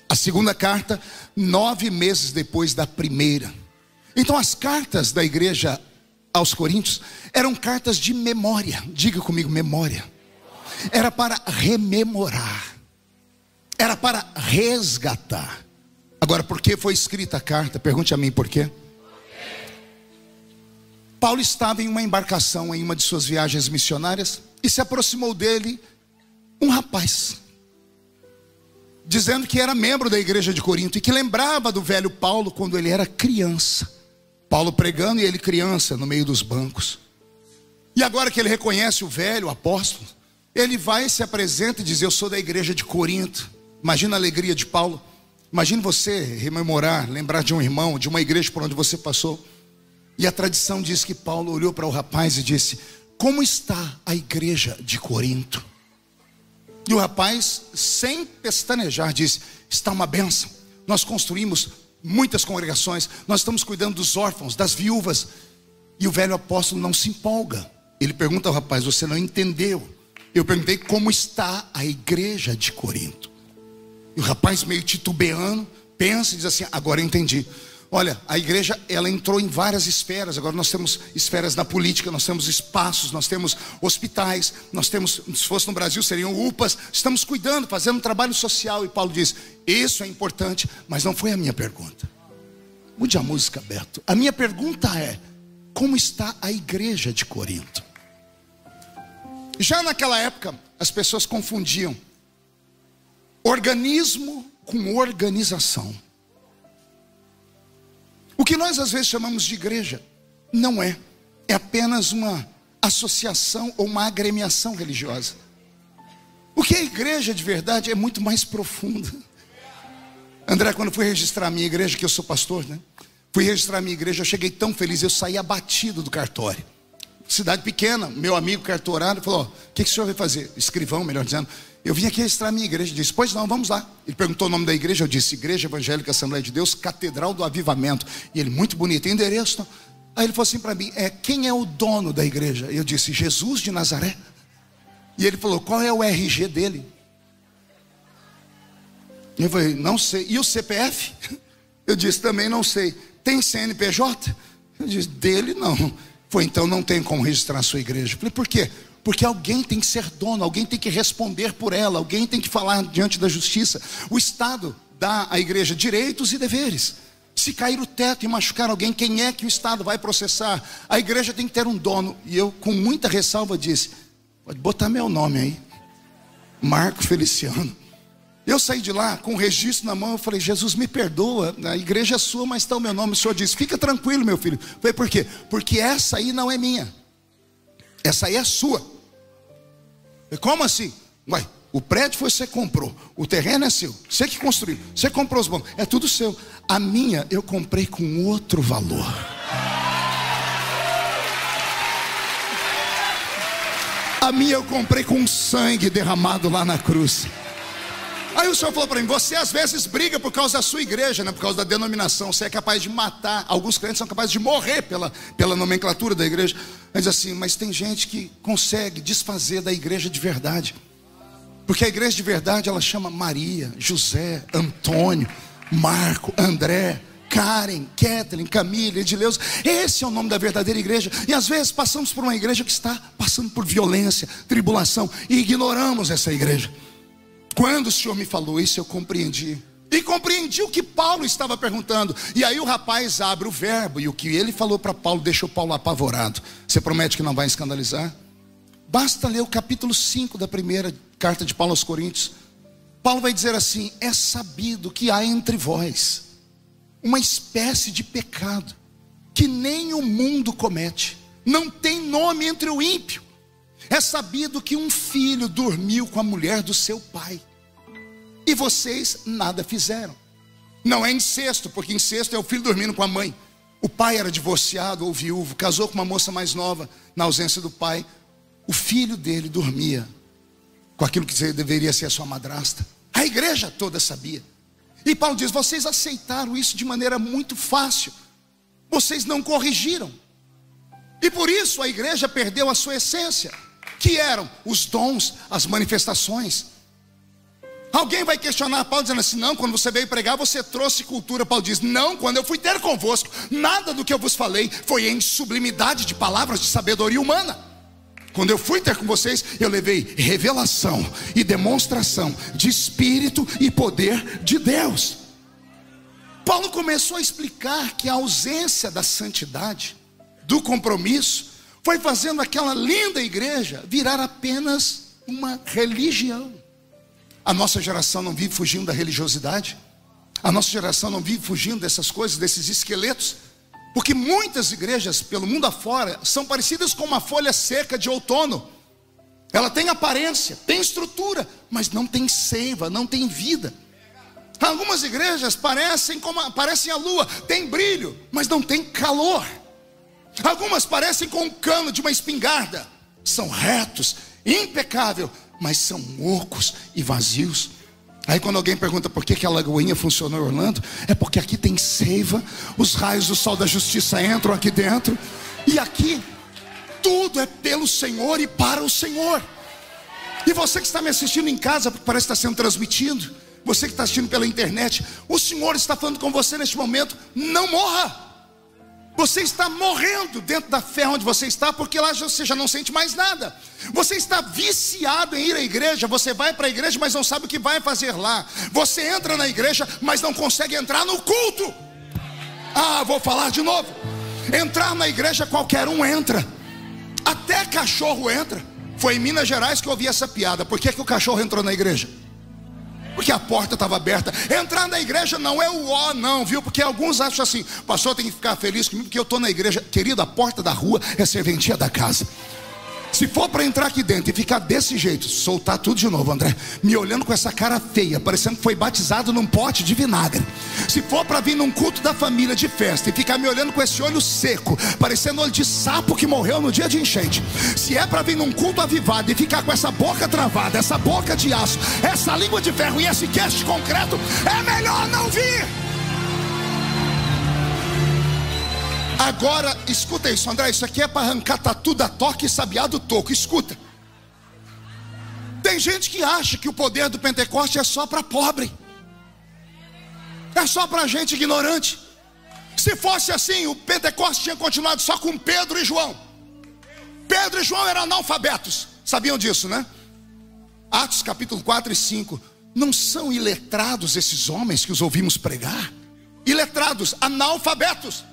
A segunda carta, 9 meses depois da primeira. Então as cartas da igreja aos Coríntios eram cartas de memória. Diga comigo: memória. Era para rememorar, era para resgatar. Agora, por que foi escrita a carta? Pergunte a mim por quê. Paulo estava em uma embarcação em uma de suas viagens missionárias e se aproximou dele um rapaz, dizendo que era membro da igreja de Corinto e que lembrava do velho Paulo quando ele era criança. Paulo pregando e ele criança no meio dos bancos. E agora que ele reconhece o velho apóstolo, ele vai e se apresenta e diz: eu sou da igreja de Corinto. Imagina a alegria de Paulo. Imagine você rememorar, lembrar de um irmão, de uma igreja por onde você passou. E a tradição diz que Paulo olhou para o rapaz e disse: como está a igreja de Corinto? E o rapaz, sem pestanejar, disse: está uma bênção. Nós construímos muitas congregações, nós estamos cuidando dos órfãos, das viúvas. E o velho apóstolo não se empolga. Ele pergunta ao rapaz: você não entendeu? Eu perguntei como está a igreja de Corinto. E o rapaz, meio titubeando, pensa e diz assim: agora eu entendi. Olha, a igreja, ela entrou em várias esferas. Agora nós temos esferas na política, nós temos espaços, nós temos hospitais, nós temos, se fosse no Brasil seriam UPAs. Estamos cuidando, fazendo um trabalho social. E Paulo diz: isso é importante, mas não foi a minha pergunta. Mude a música, Beto. A minha pergunta é: como está a igreja de Corinto? Já naquela época, as pessoas confundiam organismo com organização. O que nós às vezes chamamos de igreja não é apenas uma associação ou uma agremiação religiosa. O que é igreja de verdade é muito mais profundo. André, quando eu fui registrar a minha igreja, que eu sou pastor, né? Fui registrar a minha igreja, eu cheguei tão feliz, eu saí abatido do cartório. Cidade pequena, meu amigo cartorário falou: o que o senhor vai fazer? Escrivão, melhor dizendo. Eu vim aqui registrar a minha igreja. Ele disse: pois não, vamos lá. Ele perguntou o nome da igreja, eu disse: Igreja Evangélica Assembleia de Deus, Catedral do Avivamento. E ele: muito bonito, endereço não? Aí ele falou assim para mim: quem é o dono da igreja? Eu disse: Jesus de Nazaré. E ele falou: qual é o RG dele? Eu falei: não sei. E o CPF? Eu disse: também não sei. Tem CNPJ? Eu disse: dele não. Foi: então não tem como registrar a sua igreja. Eu falei: por quê? Porque alguém tem que ser dono, alguém tem que responder por ela, alguém tem que falar diante da justiça. O Estado dá à igreja direitos e deveres. Se cair o teto e machucar alguém, quem é que o Estado vai processar? A igreja tem que ter um dono. E eu, com muita ressalva, disse: pode botar meu nome aí, Marco Feliciano. Eu saí de lá com o registro na mão. Eu falei: Jesus, me perdoa, a igreja é sua, mas está o meu nome. O senhor disse: fica tranquilo, meu filho. Eu falei: por quê? Porque essa aí não é minha, essa aí é sua. Eu falei: como assim? Uai, o prédio foi você que comprou, o terreno é seu, você que construiu, você comprou os bancos, é tudo seu. A minha eu comprei com outro valor. A minha eu comprei com sangue derramado lá na cruz. Aí o senhor falou para mim: você às vezes briga por causa da sua igreja, né? Por causa da denominação. Você é capaz de matar. Alguns crentes são capazes de morrer pela nomenclatura da igreja. Mas assim, mas tem gente que consegue desfazer da igreja de verdade. Porque a igreja de verdade, ela chama Maria, José, Antônio, Marco, André, Karen, Kathleen, Camila, Edileuza. Esse é o nome da verdadeira igreja. E às vezes passamos por uma igreja que está passando por violência, tribulação, e ignoramos essa igreja. Quando o Senhor me falou isso, eu compreendi. E compreendi o que Paulo estava perguntando. E aí o rapaz abre o verbo, e o que ele falou para Paulo deixou Paulo apavorado. Você promete que não vai escandalizar? Basta ler o capítulo 5 da primeira carta de Paulo aos Coríntios. Paulo vai dizer assim: é sabido que há entre vós uma espécie de pecado que nem o mundo comete. Não tem nome entre o ímpio. É sabido que um filho dormiu com a mulher do seu pai, e vocês nada fizeram. Não é incesto, porque incesto é o filho dormindo com a mãe. O pai era divorciado ou viúvo, casou com uma moça mais nova na ausência do pai. O filho dele dormia com aquilo que deveria ser a sua madrasta. A igreja toda sabia. E Paulo diz: vocês aceitaram isso de maneira muito fácil. Vocês não corrigiram. E por isso a igreja perdeu a sua essência, que eram os dons, as manifestações. Alguém vai questionar Paulo dizendo assim: não, quando você veio pregar você trouxe cultura. Paulo diz: não, quando eu fui ter convosco, nada do que eu vos falei foi em sublimidade de palavras de sabedoria humana. Quando eu fui ter com vocês, eu levei revelação e demonstração de Espírito e poder de Deus. Paulo começou a explicar que a ausência da santidade, do compromisso, foi fazendo aquela linda igreja virar apenas uma religião. A nossa geração não vive fugindo da religiosidade. A nossa geração não vive fugindo dessas coisas, desses esqueletos. Porque muitas igrejas pelo mundo afora são parecidas com uma folha seca de outono. Ela tem aparência, tem estrutura, mas não tem seiva, não tem vida. Algumas igrejas parecem a lua, tem brilho, mas não tem calor. Algumas parecem com um cano de uma espingarda, são retos, impecável, mas são ocos e vazios. Aí quando alguém pergunta por que a Lagoinha funcionou em Orlando, é porque aqui tem seiva, os raios do sol da justiça entram aqui dentro, e aqui tudo é pelo Senhor e para o Senhor. E você que está me assistindo em casa, porque parece que está sendo transmitido, você que está assistindo pela internet, o Senhor está falando com você neste momento: não morra. Você está morrendo dentro da fé onde você está, porque lá você já não sente mais nada. Você está viciado em ir à igreja. Você vai para a igreja, mas não sabe o que vai fazer lá. Você entra na igreja, mas não consegue entrar no culto. Vou falar de novo. Entrar na igreja qualquer um entra, até cachorro entra. Foi em Minas Gerais que eu ouvi essa piada. Por que o cachorro entrou na igreja? Porque a porta estava aberta. Entrar na igreja não é o ó não, viu? Porque alguns acham assim: pastor, tem que ficar feliz comigo porque eu estou na igreja. Querido, a porta da rua é a serventia da casa. Se for para entrar aqui dentro e ficar desse jeito, soltar tudo de novo, André, me olhando com essa cara feia, parecendo que foi batizado num pote de vinagre. Se for para vir num culto da família de festa e ficar me olhando com esse olho seco, parecendo olho de sapo que morreu no dia de enchente. Se é para vir num culto avivado e ficar com essa boca travada, essa boca de aço, essa língua de ferro e esse queixo de concreto, é melhor não vir. Agora, escuta isso, André, isso aqui é para arrancar tatu da toca e sabiá do toco. Escuta. Tem gente que acha que o poder do Pentecoste é só para pobre, é só para gente ignorante. Se fosse assim, o Pentecoste tinha continuado só com Pedro e João. Pedro e João eram analfabetos, sabiam disso, né? Atos capítulo 4 e 5. Não são iletrados esses homens que os ouvimos pregar? Iletrados, analfabetos.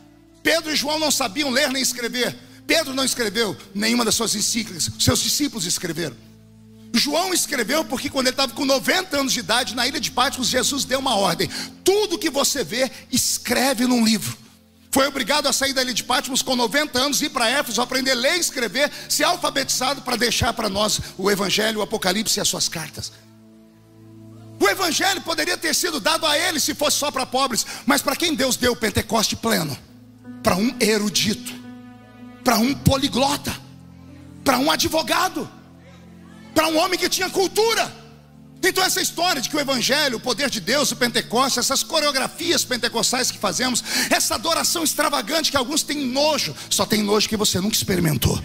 Pedro e João não sabiam ler nem escrever. Pedro não escreveu nenhuma das suas encíclicas, seus discípulos escreveram. João escreveu porque quando ele estava com 90 anos de idade, na ilha de Patmos, Jesus deu uma ordem: tudo que você vê, escreve num livro. Foi obrigado a sair da ilha de Patmos com 90 anos, ir para Éfeso, aprender a ler e escrever, ser alfabetizado para deixar para nós o Evangelho, o Apocalipse e as suas cartas. O Evangelho poderia ter sido dado a ele se fosse só para pobres, mas para quem Deus deu o Pentecoste pleno? Para um erudito, para um poliglota, para um advogado, para um homem que tinha cultura. Então essa história de que o Evangelho, o poder de Deus, o Pentecostes, essas coreografias pentecostais que fazemos, essa adoração extravagante que alguns têm nojo, só tem nojo que você nunca experimentou.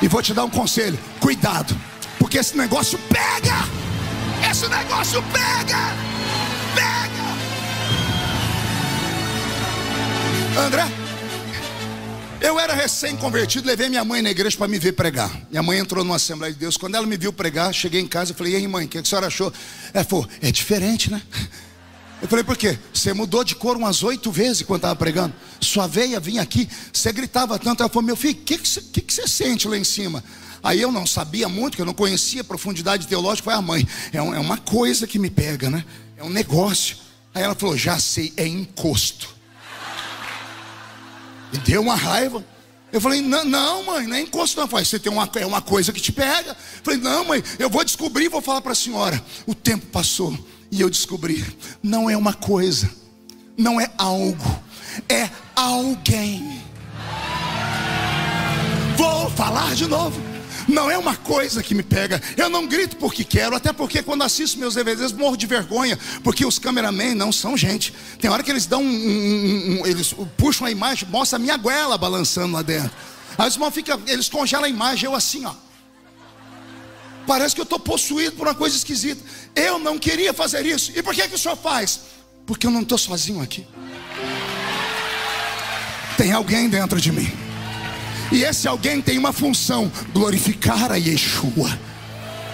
E vou te dar um conselho: cuidado, porque esse negócio pega. Esse negócio pega. André, eu era recém-convertido, levei minha mãe na igreja para me ver pregar. Minha mãe entrou numa Assembleia de Deus. Quando ela me viu pregar, cheguei em casa e falei: e aí, mãe, o que a senhora achou? Ela falou: é diferente, né? Eu falei: por quê? Você mudou de cor umas 8 vezes quando estava pregando. Sua veia vinha aqui, você gritava tanto. Ela falou: meu filho, o que você sente lá em cima? Aí eu não sabia muito, que eu não conhecia a profundidade teológica. Foi a mãe: é uma coisa que me pega, né? É um negócio. Aí ela falou: já sei, é encosto. E deu uma raiva. Eu falei: não, mãe, não é encosto não. Eu falei: você tem é uma coisa que te pega. Eu falei: não, mãe, eu vou descobrir e vou falar para a senhora. O tempo passou e eu descobri: não é uma coisa, não é algo, é alguém. Vou falar de novo. Não é uma coisa que me pega. Eu não grito porque quero, até porque quando assisto meus DVDs morro de vergonha, porque os cameramen não são gente. Tem hora que eles dão eles puxam a imagem, mostra a minha goela balançando lá dentro. Aí os irmãos eles congelam a imagem, eu assim, ó. Parece que eu estou possuído por uma coisa esquisita. Eu não queria fazer isso. E por que o senhor faz? Porque eu não estou sozinho aqui. Tem alguém dentro de mim. E esse alguém tem uma função: glorificar a Yeshua.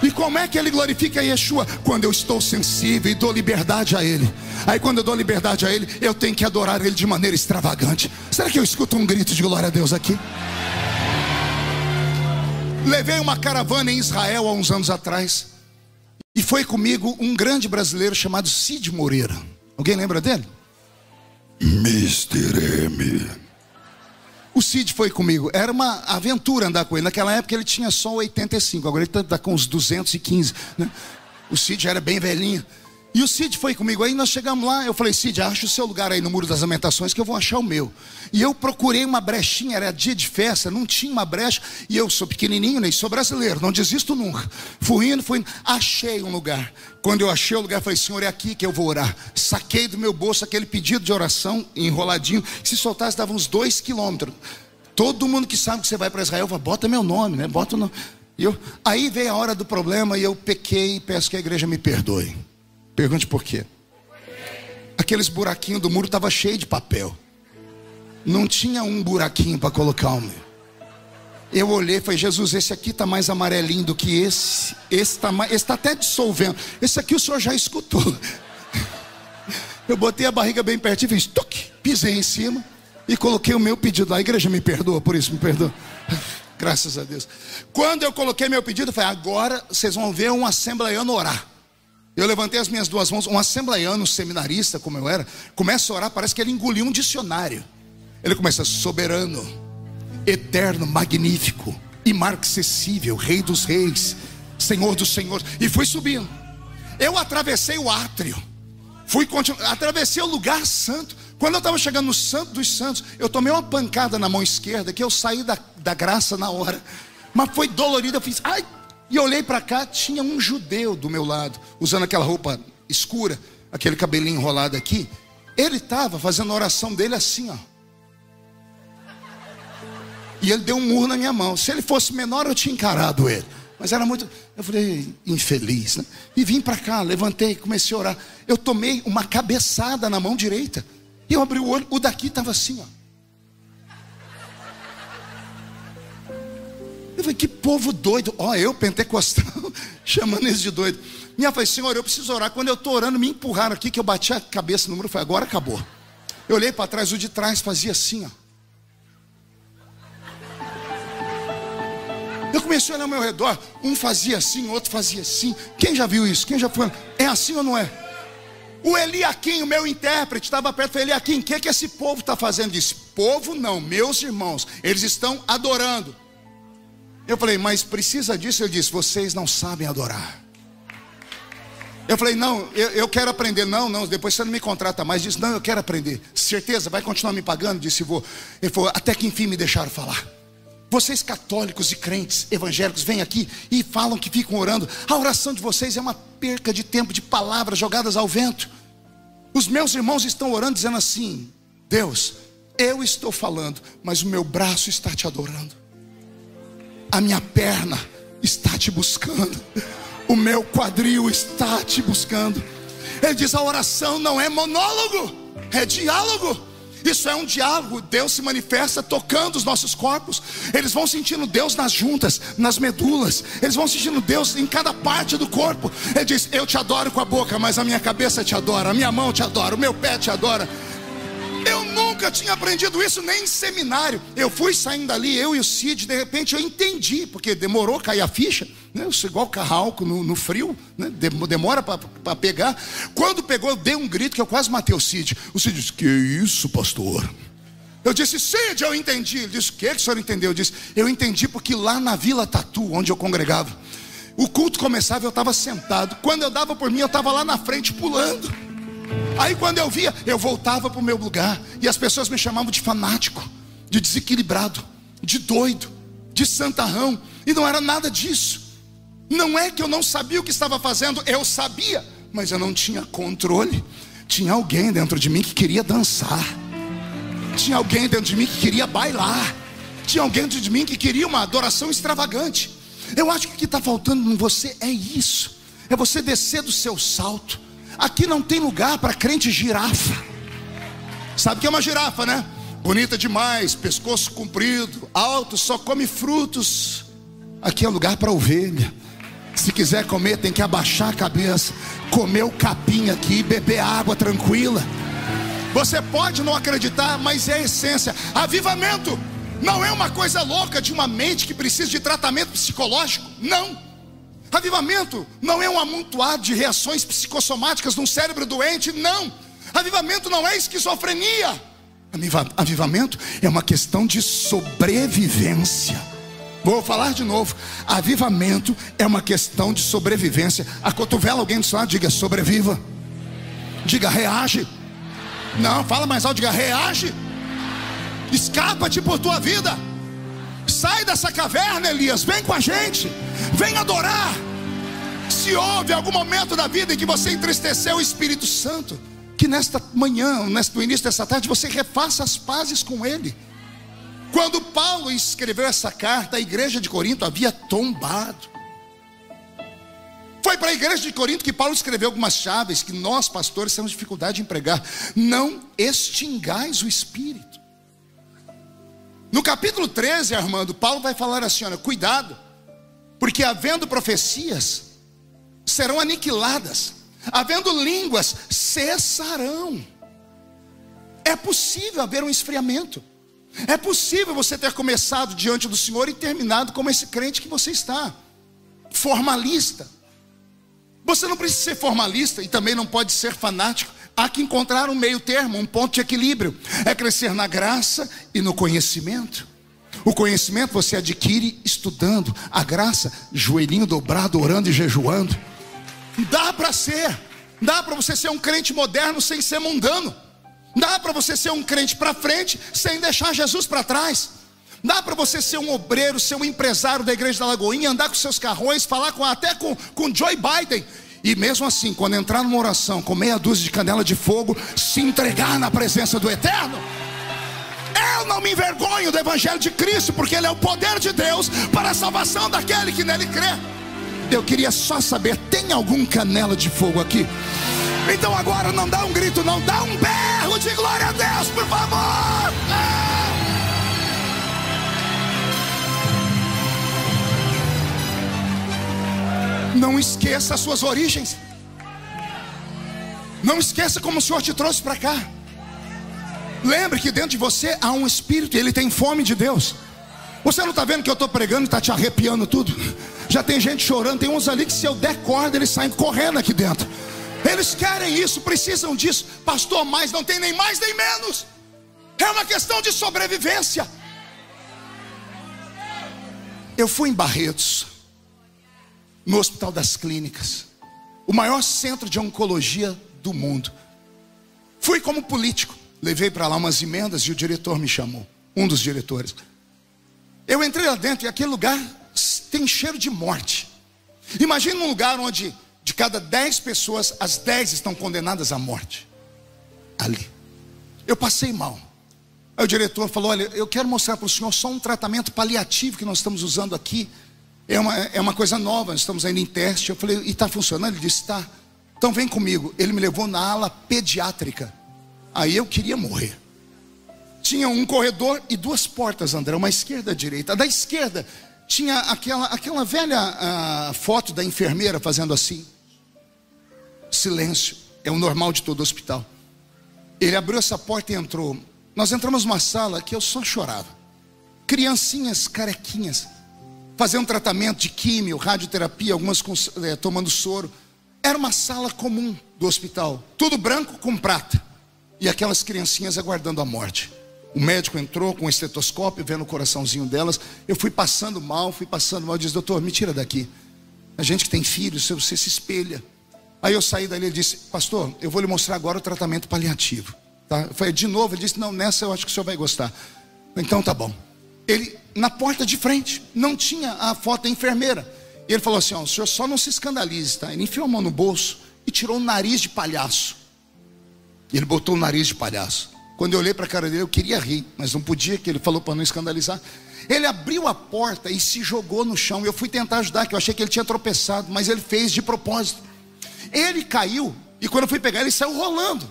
E como é que ele glorifica a Yeshua? Quando eu estou sensível e dou liberdade a ele. Aí quando eu dou liberdade a ele, eu tenho que adorar ele de maneira extravagante. Será que eu escuto um grito de glória a Deus aqui? Levei uma caravana em Israel há uns anos atrás, e foi comigo um grande brasileiro chamado Cid Moreira. Alguém lembra dele? Mr. M. O Cid foi comigo, era uma aventura andar com ele. Naquela época ele tinha só 85, agora ele está com uns 215, né? O Cid era bem velhinho. E o Cid foi comigo, aí nós chegamos lá, eu falei: Cid, acha o seu lugar aí no Muro das Lamentações que eu vou achar o meu. E eu procurei uma brechinha, era dia de festa, não tinha uma brecha. E eu sou pequenininho, nem sou brasileiro, não desisto nunca. Fui indo, achei um lugar. Quando eu achei o lugar, falei: Senhor, é aqui que eu vou orar. Saquei do meu bolso aquele pedido de oração, enroladinho, se soltasse dava uns 2 quilômetros. Todo mundo que sabe que você vai para Israel, fala: bota meu nome, né? Bota o nome. Aí veio a hora do problema e eu pequei e peço que a igreja me perdoe. Pergunte por quê. Aqueles buraquinhos do muro estavam cheios de papel. Não tinha um buraquinho para colocar o meu. Eu olhei e falei: Jesus, esse aqui está mais amarelinho do que esse. Esse está até dissolvendo. Esse aqui o senhor já escutou. Eu botei a barriga bem pertinho, fiz toque, pisei em cima e coloquei o meu pedido. A igreja me perdoa, por isso me perdoa. Graças a Deus. Quando eu coloquei meu pedido, eu falei: agora vocês vão ver um assembleiano orar. Eu levantei as minhas 2 mãos. Um assembleiano, seminarista como eu era, começa a orar, parece que ele engoliu um dicionário. Ele começa: soberano, eterno, magnífico, imarcessível, Rei dos reis, Senhor dos senhores. E fui subindo. Eu atravessei o átrio, atravessei o lugar santo. Quando eu estava chegando no Santo dos Santos, eu tomei uma pancada na mão esquerda, que eu saí da graça na hora. Mas foi dolorido, eu fiz ai. E eu olhei para cá, tinha um judeu do meu lado, usando aquela roupa escura, aquele cabelinho enrolado aqui. Ele estava fazendo a oração dele assim, ó. E ele deu um murro na minha mão. Se ele fosse menor, eu tinha encarado ele. Mas era muito... Eu falei: infeliz, né? E vim para cá, levantei, comecei a orar. Eu tomei uma cabeçada na mão direita. E eu abri o olho, o daqui estava assim, ó. Eu falei: que povo doido. Ó, eu, pentecostal, chamando eles de doido. Minha falei: Senhor, eu preciso orar. Quando eu estou orando, me empurraram aqui, que eu bati a cabeça no muro. Eu falei: agora acabou. Eu olhei para trás, o de trás fazia assim, ó. Eu comecei a olhar ao meu redor. Um fazia assim, outro fazia assim. Quem já viu isso? Quem já foi? É assim ou não é? O Eliaquim, o meu intérprete, estava perto. Falei: Eliaquim, o que esse povo está fazendo? Disse: povo não, meus irmãos, eles estão adorando. Eu falei: mas precisa disso? Ele disse: vocês não sabem adorar. Eu falei: não, eu quero aprender. Não, depois você não me contrata mais. Disse: não, eu quero aprender. Certeza, vai continuar me pagando? Disse: vou. Ele falou: até que enfim me deixaram falar. Vocês católicos e crentes evangélicos vêm aqui e falam que ficam orando. A oração de vocês é uma perca de tempo, de palavras jogadas ao vento. Os meus irmãos estão orando dizendo assim: Deus, eu estou falando, mas o meu braço está te adorando. A minha perna está te buscando. O meu quadril está te buscando. Ele diz: a oração não é monólogo, é diálogo. Isso é um diálogo. Deus se manifesta tocando os nossos corpos. Eles vão sentindo Deus nas juntas, nas medulas. Eles vão sentindo Deus em cada parte do corpo. Ele diz: eu te adoro com a boca, mas a minha cabeça te adora, a minha mão te adora, o meu pé te adora. Eu nunca tinha aprendido isso nem em seminário. Eu fui saindo dali, eu e o Cid, de repente eu entendi, porque demorou a cair a ficha, né? Eu sou igual carralco no frio, né? Demora para pegar. Quando pegou, eu dei um grito que eu quase matei o Cid. O Cid disse: que isso, pastor? Eu disse: Cid, eu entendi. Ele disse: o que o senhor entendeu? Eu disse: eu entendi porque lá na Vila Tatu, onde eu congregava, o culto começava e eu estava sentado. Quando eu dava por mim, eu estava lá na frente pulando. Aí quando eu via, eu voltava para o meu lugar. E as pessoas me chamavam de fanático, de desequilibrado, de doido, de santarrão. E não era nada disso. Não é que eu não sabia o que estava fazendo. Eu sabia, mas eu não tinha controle. Tinha alguém dentro de mim que queria dançar. Tinha alguém dentro de mim que queria bailar. Tinha alguém dentro de mim que queria uma adoração extravagante. Eu acho que o que está faltando em você é isso. É você descer do seu salto. Aqui não tem lugar para crente girafa. Sabe o que é uma girafa, né? Bonita demais, pescoço comprido, alto, só come frutos. Aqui é lugar para ovelha. Se quiser comer, tem que abaixar a cabeça, comer o capim aqui, beber água tranquila. Você pode não acreditar, mas é a essência. Avivamento não é uma coisa louca de uma mente que precisa de tratamento psicológico. Não. Avivamento não é um amontoado de reações psicossomáticas num cérebro doente. Não. Avivamento não é esquizofrenia. Avivamento é uma questão de sobrevivência. Vou falar de novo. Avivamento é uma questão de sobrevivência. A cotovela alguém do seu lado, diga sobreviva. Diga reage. Não, fala mais alto, diga reage. Escapa-te por tua vida. Sai dessa caverna, Elias, vem com a gente. Vem adorar. Se houve algum momento da vida em que você entristeceu o Espírito Santo, que nesta manhã, no início dessa tarde, você refaça as pazes com Ele. Quando Paulo escreveu essa carta, a igreja de Corinto havia tombado. Foi para a igreja de Corinto que Paulo escreveu algumas chaves que nós, pastores, temos dificuldade em pregar. Não extingais o Espírito. No capítulo 13, Armando, Paulo vai falar assim, olha, cuidado, porque havendo profecias, serão aniquiladas. Havendo línguas, cessarão. É possível haver um esfriamento. É possível você ter começado diante do Senhor e terminado como esse crente que você está, formalista. Você não precisa ser formalista e também não pode ser fanático. Há que encontrar um meio termo, um ponto de equilíbrio. É crescer na graça e no conhecimento. O conhecimento você adquire estudando. A graça, joelhinho dobrado, orando e jejuando. Dá para você ser um crente moderno sem ser mundano. Dá para você ser um crente para frente sem deixar Jesus para trás. Dá para você ser um obreiro, ser um empresário da igreja da Lagoinha, andar com seus carrões, falar até com Joe Biden. E mesmo assim, quando entrar numa oração com meia dúzia de canela de fogo, se entregar na presença do Eterno. Eu não me envergonho do Evangelho de Cristo, porque ele é o poder de Deus para a salvação daquele que nele crê. Eu queria só saber, tem algum canela de fogo aqui? Então agora não dá um grito não, dá um berro de glória a Deus, por favor. Não esqueça as suas origens. Não esqueça como o Senhor te trouxe para cá. Lembre que dentro de você há um Espírito e ele tem fome de Deus. Você não está vendo que eu estou pregando e está te arrepiando tudo? Já tem gente chorando, tem uns ali que se eu der corda eles saem correndo aqui dentro. Eles querem isso, precisam disso. Pastor, mas não tem nem mais nem menos. É uma questão de sobrevivência. Eu fui em Barretos, no Hospital das Clínicas, o maior centro de oncologia do mundo. Fui como político, levei para lá umas emendas e o diretor me chamou, um dos diretores. Eu entrei lá dentro e aquele lugar tem cheiro de morte. Imagina um lugar onde de cada 10 pessoas, as 10 estão condenadas à morte. Ali. Eu passei mal. Aí o diretor falou, olha, eu quero mostrar para o senhor só um tratamento paliativo que nós estamos usando aqui. É uma coisa nova, nós estamos ainda em teste. Eu falei, e está funcionando? Ele disse, está. Então vem comigo. Ele me levou na ala pediátrica. Aí eu queria morrer. Tinha um corredor e 2 portas, André, uma esquerda e a direita. A da esquerda tinha aquela velha foto da enfermeira fazendo assim. Silêncio, é o normal de todo hospital. Ele abriu essa porta e entrou. Nós entramos numa sala que eu só chorava. Criancinhas carequinhas, fazendo tratamento de químio, radioterapia, algumas tomando soro. Era uma sala comum do hospital, tudo branco com prata. E aquelas criancinhas aguardando a morte. O médico entrou com um estetoscópio, vendo o coraçãozinho delas. Eu fui passando mal. Disse, doutor, me tira daqui. A gente que tem filhos, você se espelha. Aí eu saí dali e disse, pastor, eu vou lhe mostrar agora o tratamento paliativo, tá? Eu falei, de novo, ele disse, não, nessa eu acho que o senhor vai gostar. Então tá bom. Ele, na porta de frente, não tinha a foto da enfermeira. E ele falou assim, ó, o senhor só não se escandalize, tá? Ele enfiou a mão no bolso e tirou o nariz de palhaço. Ele botou o nariz de palhaço. Quando eu olhei para a cara dele, eu queria rir, mas não podia, que ele falou para não escandalizar. Ele abriu a porta e se jogou no chão. Eu fui tentar ajudar, que eu achei que ele tinha tropeçado, mas ele fez de propósito. Ele caiu, e quando eu fui pegar, ele saiu rolando.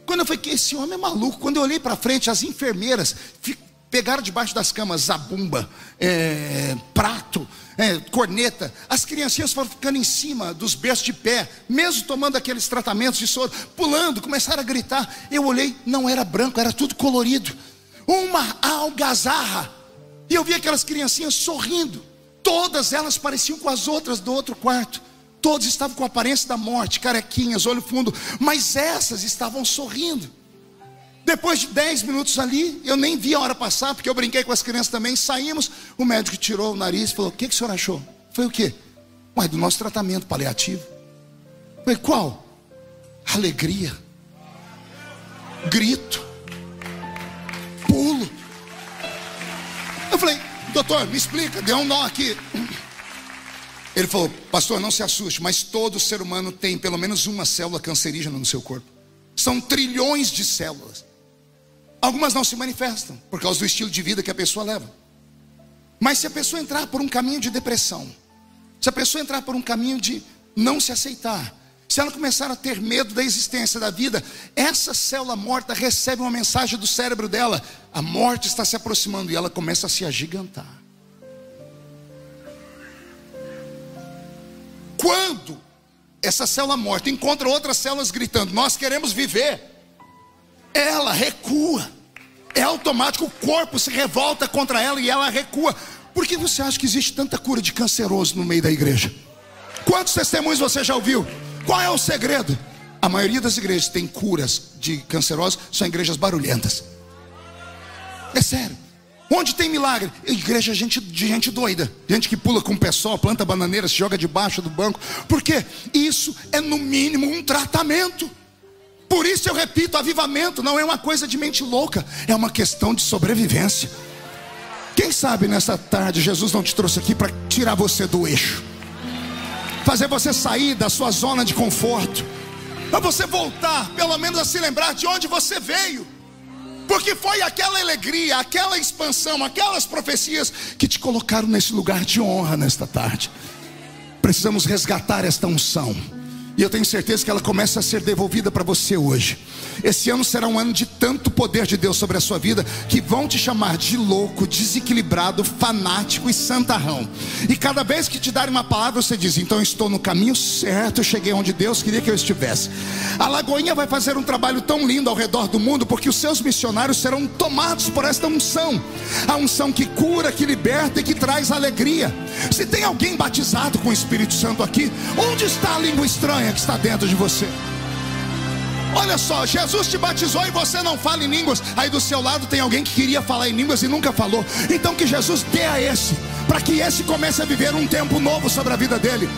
Quando eu falei, que esse homem é maluco. Quando eu olhei para frente, as enfermeiras pegaram debaixo das camas zabumba, prato, corneta. As criancinhas foram ficando em cima dos berços de pé, mesmo tomando aqueles tratamentos de soro, pulando, começaram a gritar. Eu olhei, não era branco, era tudo colorido. Uma algazarra. E eu vi aquelas criancinhas sorrindo. Todas elas pareciam com as outras do outro quarto. Todos estavam com a aparência da morte, carequinhas, olho fundo. Mas essas estavam sorrindo. Depois de 10 minutos ali, eu nem vi a hora passar, porque eu brinquei com as crianças também. Saímos, o médico tirou o nariz e falou: o que o senhor achou? Foi o quê? Ué, do nosso tratamento paliativo. Foi qual? Alegria, grito, pulo. Eu falei: doutor, me explica, deu um nó aqui. Ele falou: pastor, não se assuste, mas todo ser humano tem pelo menos uma célula cancerígena no seu corpo. São trilhões de células. Algumas não se manifestam por causa do estilo de vida que a pessoa leva. Mas se a pessoa entrar por um caminho de depressão, se a pessoa entrar por um caminho de não se aceitar, se ela começar a ter medo da existência da vida, essa célula morta recebe uma mensagem do cérebro dela: a morte está se aproximando, e ela começa a se agigantar. Quando essa célula morta encontra outras células gritando: nós queremos viver, ela recua. É automático, o corpo se revolta contra ela e ela recua. Por que você acha que existe tanta cura de canceroso no meio da igreja? Quantos testemunhos você já ouviu? Qual é o segredo? A maioria das igrejas que tem curas de cancerosos são igrejas barulhentas. É sério. Onde tem milagre? Igreja de gente doida, gente que pula com o pé só, planta bananeira, se joga debaixo do banco. Por quê? Isso é no mínimo um tratamento. Por isso eu repito, avivamento não é uma coisa de mente louca, é uma questão de sobrevivência. Quem sabe nessa tarde Jesus não te trouxe aqui para tirar você do eixo, fazer você sair da sua zona de conforto, para você voltar pelo menos a se lembrar de onde você veio. Porque foi aquela alegria, aquela expansão, aquelas profecias que te colocaram nesse lugar de honra nesta tarde. Precisamos resgatar esta unção, e eu tenho certeza que ela começa a ser devolvida para você hoje. Esse ano será um ano de tanto poder de Deus sobre a sua vida, que vão te chamar de louco, desequilibrado, fanático e santarrão. E cada vez que te darem uma palavra, você diz: então eu estou no caminho certo, eu cheguei onde Deus queria que eu estivesse. A Lagoinha vai fazer um trabalho tão lindo ao redor do mundo, porque os seus missionários serão tomados por esta unção. A unção que cura, que liberta e que traz alegria. Se tem alguém batizado com o Espírito Santo aqui, onde está a língua estranha que está dentro de você? Olha só, Jesus te batizou e você não fala em línguas. Aí do seu lado tem alguém que queria falar em línguas e nunca falou. Então que Jesus dê a esse, para que esse comece a viver um tempo novo sobre a vida dele.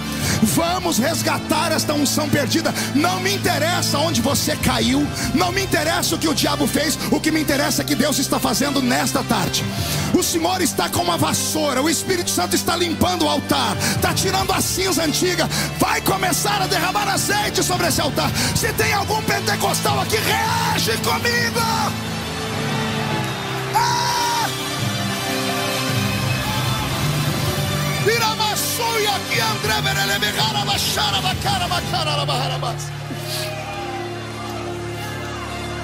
Vamos resgatar esta unção perdida. Não me interessa onde você caiu, não me interessa o que o diabo fez. O que me interessa é que Deus está fazendo nesta tarde. O Senhor está com uma vassoura, o Espírito Santo está limpando o altar, está tirando a cinza antiga. Vai começar a derramar azeite sobre esse altar. Se tem algum pentecostal aqui, reage comigo.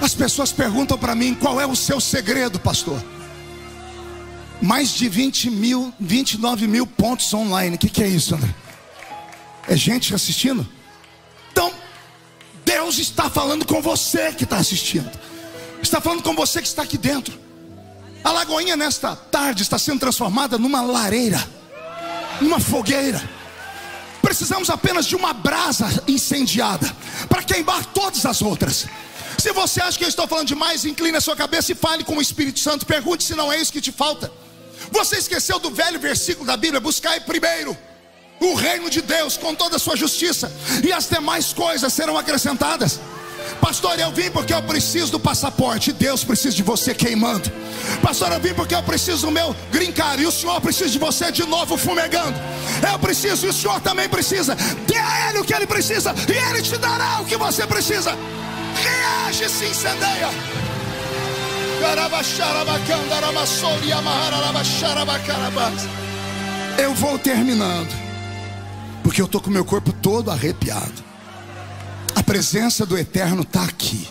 As pessoas perguntam para mim: qual é o seu segredo, pastor? Mais de 29 mil pontos online. O que é isso, André? É gente assistindo? Então Deus está falando com você que está assistindo, está falando com você que está aqui dentro. A Lagoinha nesta tarde está sendo transformada numa lareira, numa fogueira. Precisamos apenas de uma brasa incendiada para queimar todas as outras. Se você acha que eu estou falando demais, incline a sua cabeça e fale com o Espírito Santo. Pergunte se não é isso que te falta. Você esqueceu do velho versículo da Bíblia: buscai primeiro o reino de Deus com toda a sua justiça, e as demais coisas serão acrescentadas. Pastor, eu vim porque eu preciso do passaporte. Deus precisa de você queimando. Pastor, eu vim porque eu preciso do meu green card, e o Senhor precisa de você de novo fumegando. Eu preciso e o Senhor também precisa. Dê a Ele o que Ele precisa, e Ele te dará o que você precisa. Reage, se incendeia. Eu vou terminando, porque eu estou com o meu corpo todo arrepiado. A presença do Eterno está aqui.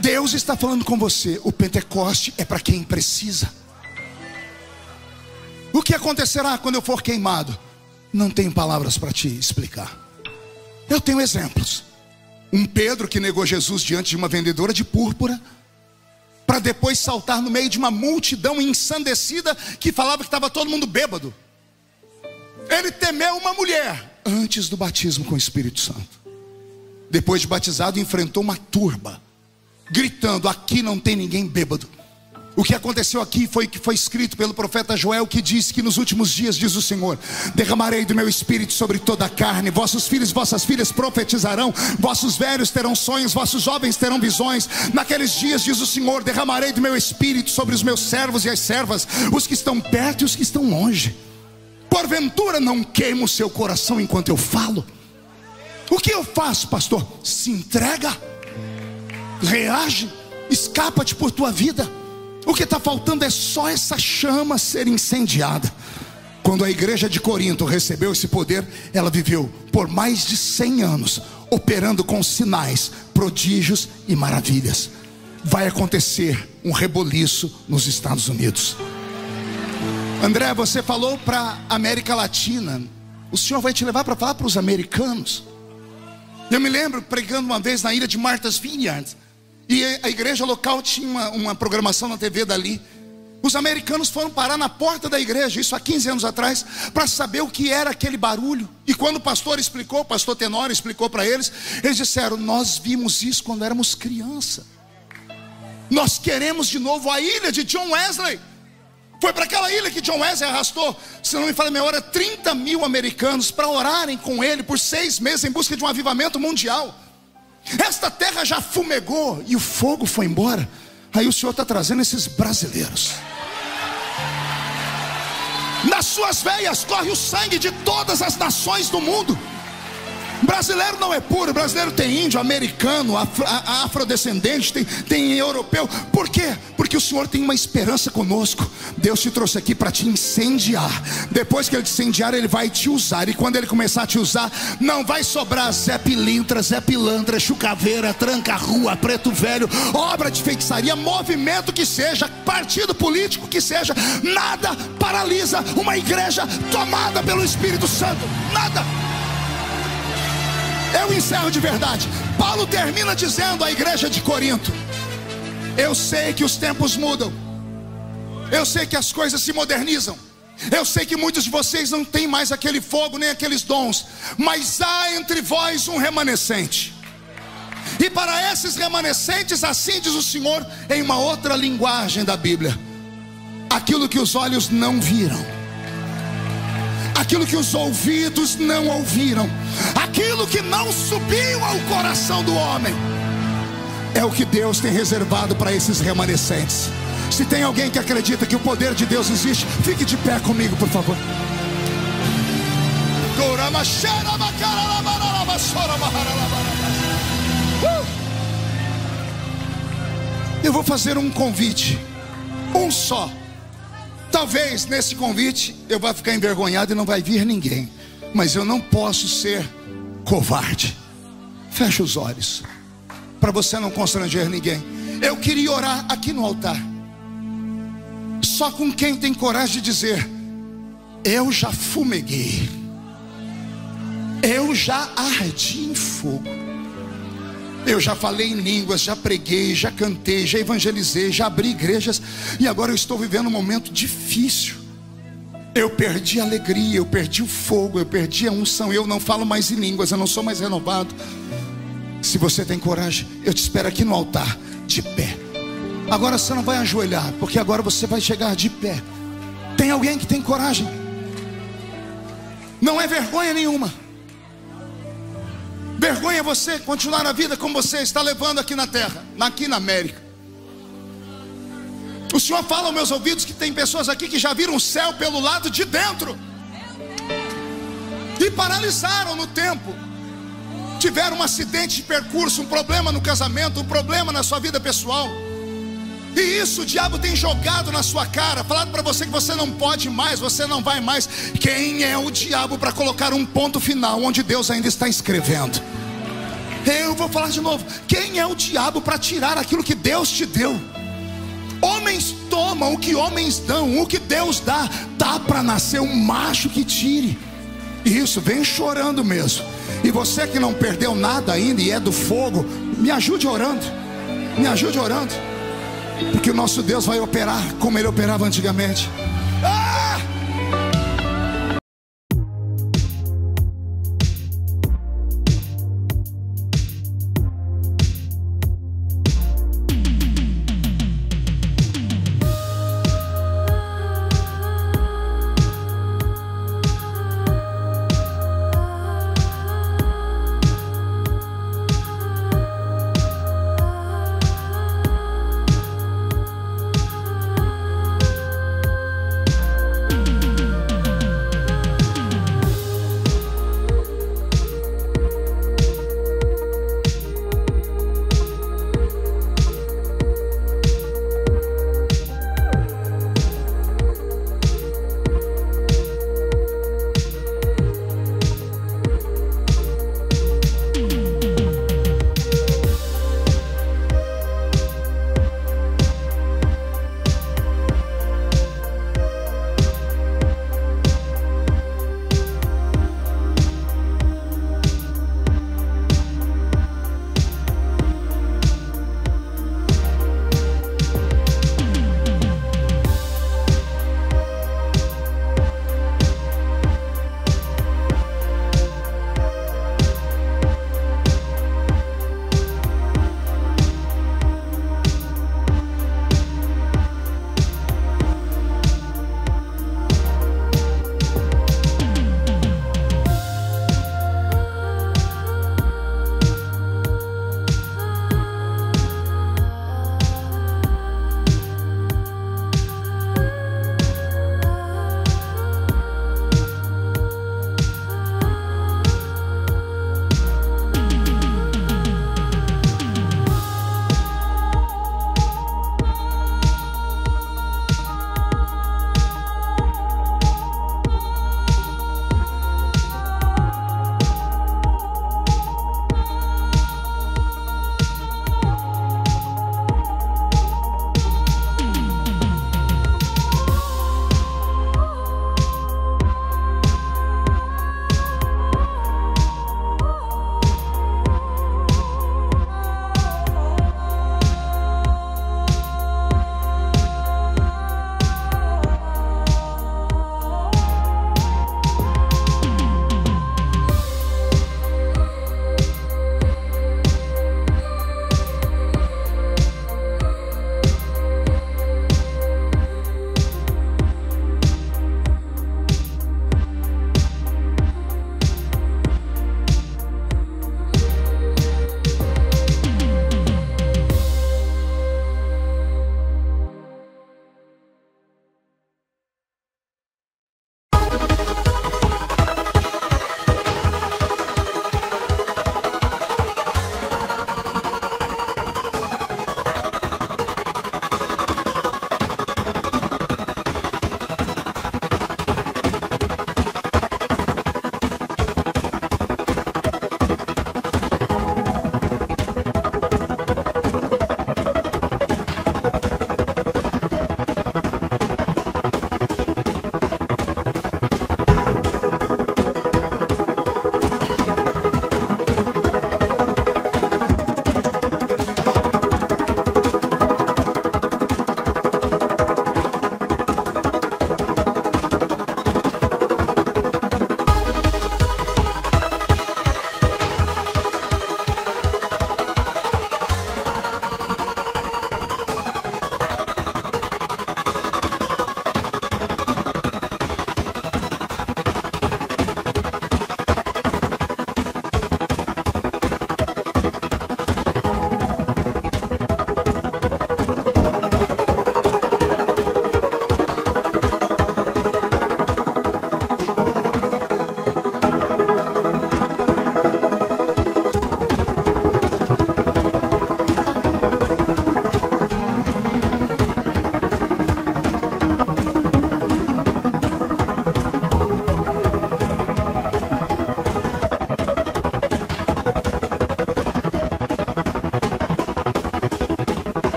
Deus está falando com você. O Pentecoste é para quem precisa. O que acontecerá quando eu for queimado? Não tenho palavras para te explicar. Eu tenho exemplos. Um Pedro que negou Jesus diante de uma vendedora de púrpura, para depois saltar no meio de uma multidão ensandecida que falava que estava todo mundo bêbado. Ele temeu uma mulher antes do batismo com o Espírito Santo. Depois de batizado, enfrentou uma turba gritando: aqui não tem ninguém bêbado. O que aconteceu aqui foi o que foi escrito pelo profeta Joel, que diz que nos últimos dias, diz o Senhor, derramarei do meu espírito sobre toda a carne. Vossos filhos e vossas filhas profetizarão, vossos velhos terão sonhos, vossos jovens terão visões. Naqueles dias, diz o Senhor, derramarei do meu espírito sobre os meus servos e as servas, os que estão perto e os que estão longe. Porventura não queima o seu coração enquanto eu falo? O que eu faço, pastor? Se entrega, reage, escapa-te por tua vida. O que está faltando é só essa chama ser incendiada. Quando a igreja de Corinto recebeu esse poder, ela viveu por mais de 100 anos operando com sinais, prodígios e maravilhas. Vai acontecer um reboliço nos Estados Unidos. André, você falou para a América Latina. O Senhor vai te levar para falar para os americanos. Eu me lembro pregando uma vez na ilha de Martha's Vineyard, e a igreja local tinha uma programação na TV dali. Os americanos foram parar na porta da igreja, isso há 15 anos atrás, para saber o que era aquele barulho. E quando o pastor explicou, o pastor Tenório explicou para eles, eles disseram: nós vimos isso quando éramos criança. Nós queremos de novo a ilha de John Wesley. Foi para aquela ilha que John Wesley arrastou, se não me falha a memória, 30 mil americanos para orarem com ele por 6 meses em busca de um avivamento mundial. Esta terra já fumegou e o fogo foi embora. Aí o Senhor está trazendo esses brasileiros. Nas suas veias corre o sangue de todas as nações do mundo. Brasileiro não é puro, brasileiro tem índio, americano, afrodescendente, tem europeu. Por quê? Porque o Senhor tem uma esperança conosco. Deus te trouxe aqui para te incendiar. Depois que Ele te incendiar, Ele vai te usar. E quando Ele começar a te usar, não vai sobrar Zé Pilintra, Zé Pilantra, Chucaveira, Tranca-Rua, Preto Velho, obra de feitiçaria, movimento que seja, partido político que seja. Nada paralisa uma igreja tomada pelo Espírito Santo. Nada. Eu encerro de verdade. Paulo termina dizendo à igreja de Corinto: eu sei que os tempos mudam, eu sei que as coisas se modernizam, eu sei que muitos de vocês não têm mais aquele fogo nem aqueles dons, mas há entre vós um remanescente. E para esses remanescentes, assim diz o Senhor em uma outra linguagem da Bíblia: aquilo que os olhos não viram, aquilo que os ouvidos não ouviram, aquilo que não subiu ao coração do homem, é o que Deus tem reservado para esses remanescentes. Se tem alguém que acredita que o poder de Deus existe, fique de pé comigo, por favor. Eu vou fazer um convite, um só. Talvez nesse convite eu vá ficar envergonhado e não vai vir ninguém, mas eu não posso ser covarde. Feche os olhos, para você não constranger ninguém. Eu queria orar aqui no altar, só com quem tem coragem de dizer: eu já fumeguei, eu já ardi em fogo, eu já falei em línguas, já preguei, já cantei, já evangelizei, já abri igrejas, e agora eu estou vivendo um momento difícil. Eu perdi a alegria, eu perdi o fogo, eu perdi a unção, eu não falo mais em línguas, eu não sou mais renovado. Se você tem coragem, eu te espero aqui no altar, de pé. Agora você não vai ajoelhar, porque agora você vai chegar de pé. Tem alguém que tem coragem? Não é vergonha nenhuma. Vergonha é você continuar a vida como você está levando aqui na terra, aqui na América. O Senhor fala aos meus ouvidos que tem pessoas aqui que já viram o céu pelo lado de dentro e paralisaram no tempo. Tiveram um acidente de percurso, um problema no casamento, um problema na sua vida pessoal, e isso o diabo tem jogado na sua cara, falado para você que você não pode mais, você não vai mais. Quem é o diabo para colocar um ponto final onde Deus ainda está escrevendo? Eu vou falar de novo: quem é o diabo para tirar aquilo que Deus te deu? Homens tomam o que homens dão, o que Deus dá para nascer um macho que tire. Isso, vem chorando mesmo. E você que não perdeu nada ainda e é do fogo, me ajude orando, me ajude orando, porque o nosso Deus vai operar como Ele operava antigamente.